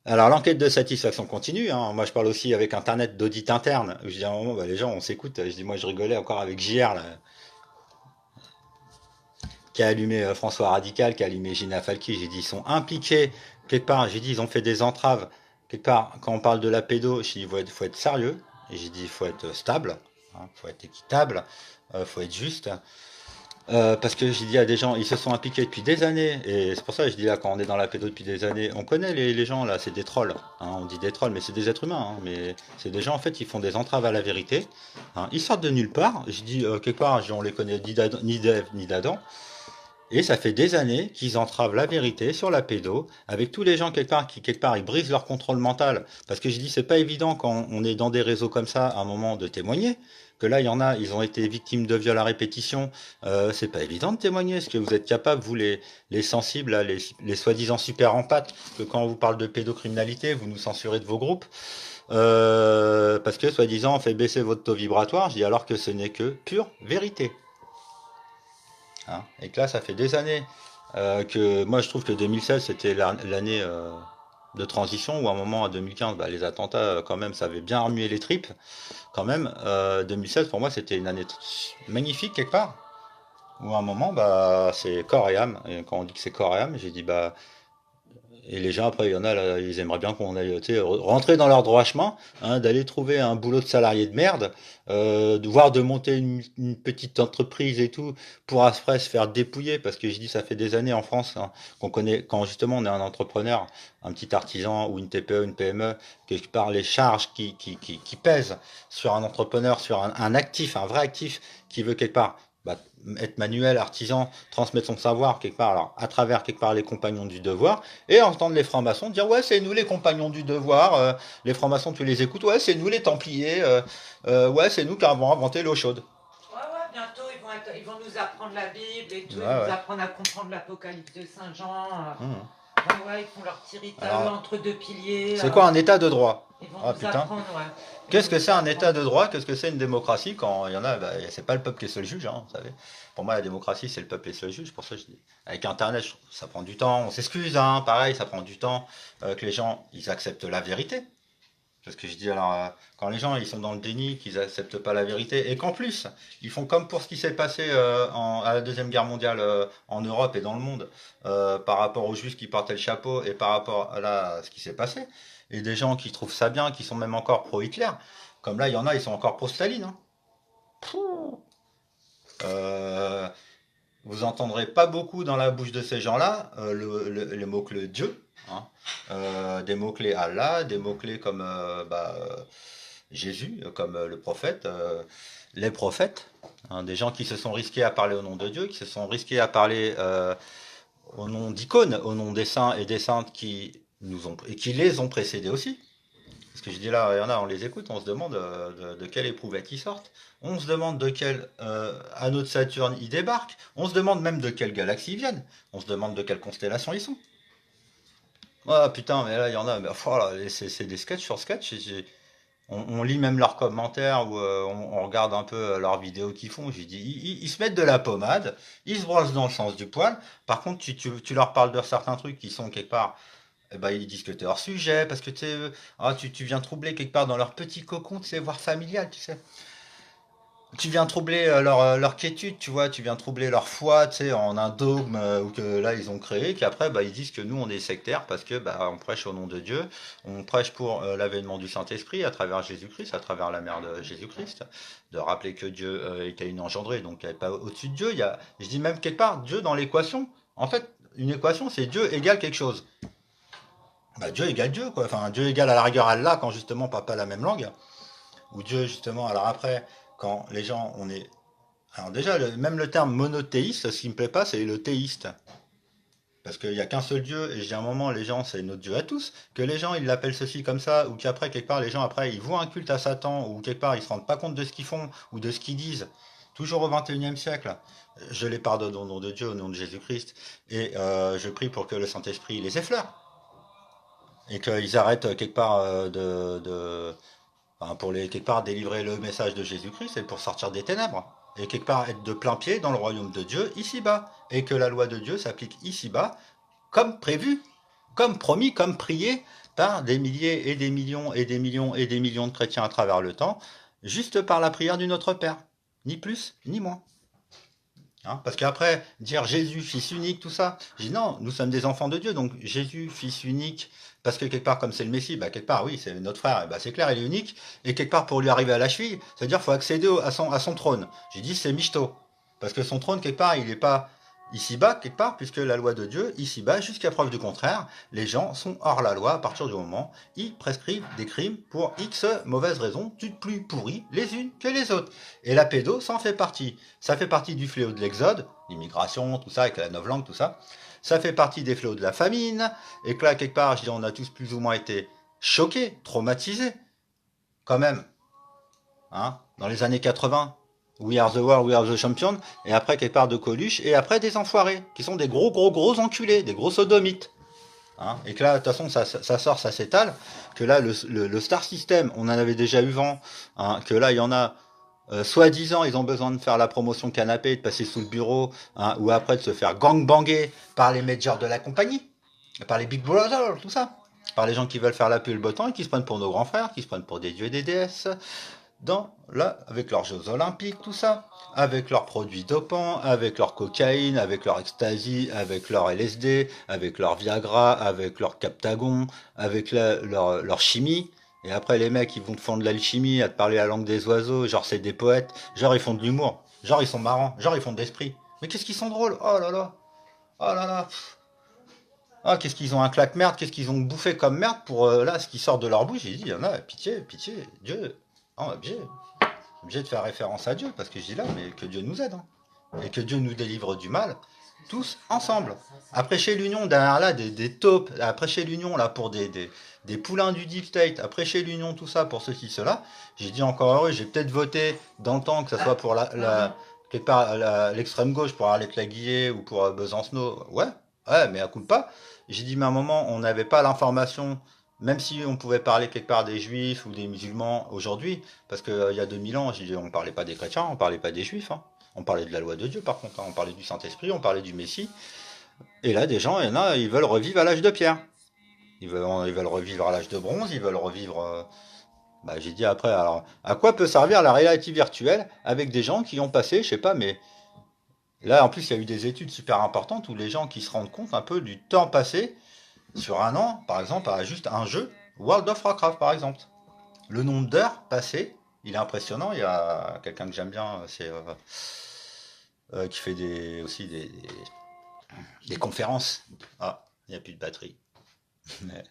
Alors l'enquête de satisfaction continue. Hein. Moi je parle aussi avec Internet d'audit interne. Je dis à un moment, bah, les gens on s'écoute. Je dis moi je rigolais encore avec JR là, qui a allumé François Radical, qui a allumé Gina Falki. J'ai dit, ils sont impliqués quelque part. J'ai dit, ils ont fait des entraves. Quelque part, quand on parle de la pédo, j'ai dit, il faut être sérieux. Et j'ai dit, il faut être stable, hein, il faut être équitable, il faut être juste. Parce que j'ai dit à des gens, ils se sont impliqués depuis des années, et c'est pour ça que je dis là, quand on est dans la pédo depuis des années, on connaît les gens là, c'est des trolls. Hein, on dit des trolls, mais c'est des êtres humains. Hein, mais c'est des gens en fait, ils font des entraves à la vérité. Hein, ils sortent de nulle part. Je dis quelque part, on les connaît ni d'Ève ni d'Adam. Et ça fait des années qu'ils entravent la vérité sur la pédo, avec tous les gens quelque part, ils brisent leur contrôle mental. Parce que je dis, c'est pas évident quand on est dans des réseaux comme ça, à un moment de témoigner. Que là, il y en a, ils ont été victimes de viols à répétition. C'est pas évident de témoigner. Est-ce que vous êtes capable, vous les sensibles, là, les soi-disant super empathes, que quand on vous parle de pédocriminalité, vous nous censurez de vos groupes parce que soi-disant on fait baisser votre taux vibratoire. Je dis alors que ce n'est que pure vérité. Hein. Et que là, ça fait des années que moi je trouve que 2016 c'était l'année de transition, où à un moment à 2015, bah, les attentats quand même, ça avait bien remué les tripes. Quand même, 2016 pour moi c'était une année magnifique quelque part. Où à un moment, bah, c'est corps et âme. Et quand on dit que c'est corps et âme, j'ai dit bah et les gens, après, il y en a, là, ils aimeraient bien qu'on aille rentrer dans leur droit chemin, hein, d'aller trouver un boulot de salarié de merde, de monter une petite entreprise et tout, pour après se faire dépouiller, parce que je dis, ça fait des années en France hein, qu'on connaît, quand justement on est un entrepreneur, un petit artisan ou une TPE, une PME, quelque part les charges qui pèsent sur un entrepreneur, sur un actif, un vrai actif, qui veut quelque part bah, être manuel, artisan, transmettre son savoir quelque part, alors à travers quelque part les compagnons du devoir, et entendre les francs-maçons dire ouais c'est nous les compagnons du devoir, les francs-maçons tu les écoutes, ouais c'est nous les templiers, ouais c'est nous qui avons inventé l'eau chaude. Ouais, ouais, bientôt ils vont nous apprendre la Bible et tout, Ouais, ils vont nous ouais. apprendre à comprendre l'Apocalypse de Saint Jean. Mmh. Ouais, ils font leur petit rituel Alors, entre deux piliers. c'est quoi un état de droit? Ils vont Ah nous putain. apprendre, ouais. Qu'est-ce que c'est un état de droit? Qu'est-ce que c'est une démocratie? Quand il y en a, bah, c'est pas le peuple qui est seul juge, hein, vous savez. Pour moi, la démocratie, c'est le peuple qui est seul juge. Pour ça, je dis, avec Internet, ça prend du temps. On s'excuse, hein, pareil, ça prend du temps que les gens, ils acceptent la vérité. Parce que je dis, alors, quand les gens, ils sont dans le déni, qu'ils acceptent pas la vérité, et qu'en plus, ils font comme pour ce qui s'est passé à la Deuxième Guerre mondiale en Europe et dans le monde, par rapport aux Juifs qui portaient le chapeau, et par rapport à là, ce qui s'est passé, et des gens qui trouvent ça bien, qui sont même encore pro-Hitler, comme là, il y en a, ils sont encore pro-Staline. Hein. Euh, vous entendrez pas beaucoup dans la bouche de ces gens-là les mots-clés Dieu, hein. Des mots-clés Allah, des mots-clés comme Jésus, comme le prophète, les prophètes, hein, des gens qui se sont risqués à parler au nom de Dieu, qui se sont risqués à parler au nom d'icônes, au nom des saints et des saintes et qui les ont précédés aussi. Parce que je dis là, il y en a, on les écoute, on se demande de quelle éprouvette ils sortent. On se demande de quel anneau de Saturne ils débarquent. On se demande même de quelle galaxie ils viennent. On se demande de quelle constellation ils sont. Ah putain, mais là, il y en a, mais, voilà, c'est des sketchs sur sketch. On lit même leurs commentaires ou on regarde un peu leurs vidéos qu'ils font. J'ai dit, ils se mettent de la pommade, ils se brossent dans le sens du poil. Par contre, tu leur parles de certains trucs qui sont quelque part, eh ben, ils disent que tu es hors sujet, parce que tu viens troubler quelque part dans leur petit cocon, tu sais, voire familial, tu sais. Tu viens troubler leur quiétude, tu vois, tu viens troubler leur foi, tu sais, en un dogme ou que là ils ont créé, qu'après bah, ils disent que nous on est sectaires parce que bah, on prêche au nom de Dieu, on prêche pour l'avènement du Saint-Esprit à travers Jésus-Christ, à travers la mère de Jésus-Christ, de rappeler que Dieu était une engendrée, donc il n'y avait pas au-dessus de Dieu, je dis même quelque part, Dieu dans l'équation, en fait, une équation c'est Dieu égale quelque chose. Bah, Dieu égale Dieu, quoi, enfin Dieu égale à la rigueur Allah quand justement on parle pas la même langue, ou Dieu justement, alors après, quand les gens, on est alors déjà, même le terme monothéiste, ce qui me plaît pas, c'est le théiste. Parce qu'il n'y a qu'un seul Dieu, et je dis à un moment, les gens, c'est notre Dieu à tous, que les gens, ils l'appellent ceci comme ça, ou qu'après, quelque part, les gens, après, ils vouent un culte à Satan, ou quelque part, ils se rendent pas compte de ce qu'ils font, ou de ce qu'ils disent. Toujours au XXIe siècle. Je les pardonne au nom de Dieu, au nom de Jésus-Christ, et je prie pour que le Saint-Esprit les effleure, et qu'ils arrêtent quelque part enfin, pour les, quelque part délivrer le message de Jésus-Christ et pour sortir des ténèbres. Et quelque part être de plein pied dans le royaume de Dieu ici-bas. Et que la loi de Dieu s'applique ici-bas comme prévu, comme promis, comme prié par des milliers et des millions et des millions et des millions de chrétiens à travers le temps, juste par la prière du Notre Père. Ni plus, ni moins. Hein, parce qu'après, dire Jésus, fils unique, tout ça, je dis non, nous sommes des enfants de Dieu, donc Jésus, fils unique, parce que quelque part, comme c'est le Messie, bah, quelque part, oui, c'est notre frère, bah, c'est clair, il est unique, et quelque part, pour lui arriver à la cheville, c'est-à-dire qu'il faut accéder à son trône. J'ai dit, c'est michto, parce que son trône, quelque part, il n'est pas ici-bas, quelque part, puisque la loi de Dieu, ici-bas, jusqu'à preuve du contraire, les gens sont hors la loi à partir du moment où ils prescrivent des crimes pour X mauvaises raisons, toutes plus pourries les unes que les autres. Et la pédo, ça en fait partie. Ça fait partie du fléau de l'exode, l'immigration, tout ça, avec la novlangue, tout ça. Ça fait partie des fléaux de la famine, et que là, quelque part, je dis, on a tous plus ou moins été choqués, traumatisés, quand même, hein, dans les années 80. We are the world, we are the champion, et après, quelque part, de Coluche, et après, des enfoirés, qui sont des gros, gros, gros enculés, des gros sodomites. Hein, et que là, de toute façon, ça sort, ça s'étale, que là, le Star System, on en avait déjà eu vent, hein, que là, il y en a, soi-disant, ils ont besoin de faire la promotion canapé, de passer sous le bureau, hein, ou après de se faire gangbanger par les majors de la compagnie, par les Big Brothers, tout ça, par les gens qui veulent faire la pluie et le beau temps et qui se prennent pour nos grands frères, qui se prennent pour des dieux et des déesses, avec leurs Jeux Olympiques, tout ça, avec leurs produits dopants, avec leur cocaïne, avec leur ecstasy, avec leur LSD, avec leur Viagra, avec leur Captagon, avec leur chimie. Et après, les mecs, ils vont te faire de l'alchimie, à te parler la langue des oiseaux, genre c'est des poètes, genre ils font de l'humour, genre ils sont marrants, genre ils font de l'esprit. Mais qu'est-ce qu'ils sont drôles, oh là là, oh là là. Ah, qu'est-ce qu'ils ont un claque-merde, qu'est-ce qu'ils ont bouffé comme merde pour là, ce qui sort de leur bouche. J'ai dit, il y en a, pitié, pitié, Dieu. Oh, obligé de faire référence à Dieu, parce que je dis là, mais que Dieu nous aide, hein, et que Dieu nous délivre du mal, tous ensemble. À prêcher l'union derrière là, des taupes, à prêcher l'union là pour des poulains du deep state, à prêcher l'union, tout ça pour ceci, cela. J'ai dit encore heureux, j'ai peut-être voté dans le temps, que ce soit pour quelque part l'extrême gauche, pour Arlette Laguillet ou pour Besancenot, ouais, mais à coup de pas. J'ai dit, mais à un moment, on n'avait pas l'information, même si on pouvait parler quelque part des juifs ou des musulmans aujourd'hui, parce qu'il y a 2000 ans, j'ai dit, on ne parlait pas des chrétiens, on ne parlait pas des juifs, hein. On parlait de la loi de Dieu par contre, hein. On parlait du Saint-Esprit, on parlait du Messie. Et là, des gens, il y en a, ils veulent revivre à l'âge de pierre. Ils veulent revivre à l'âge de bronze, ils veulent revivre. J'ai dit après, alors, à quoi peut servir la réalité virtuelle avec des gens qui ont passé, je sais pas, mais là, en plus, il y a eu des études super importantes où les gens qui se rendent compte un peu du temps passé sur un an, par exemple, à juste un jeu, World of Warcraft, par exemple. Le nombre d'heures passées il est impressionnant. Il y a quelqu'un que j'aime bien, c'est qui fait aussi des conférences. Ah, il n'y a plus de batterie. Mais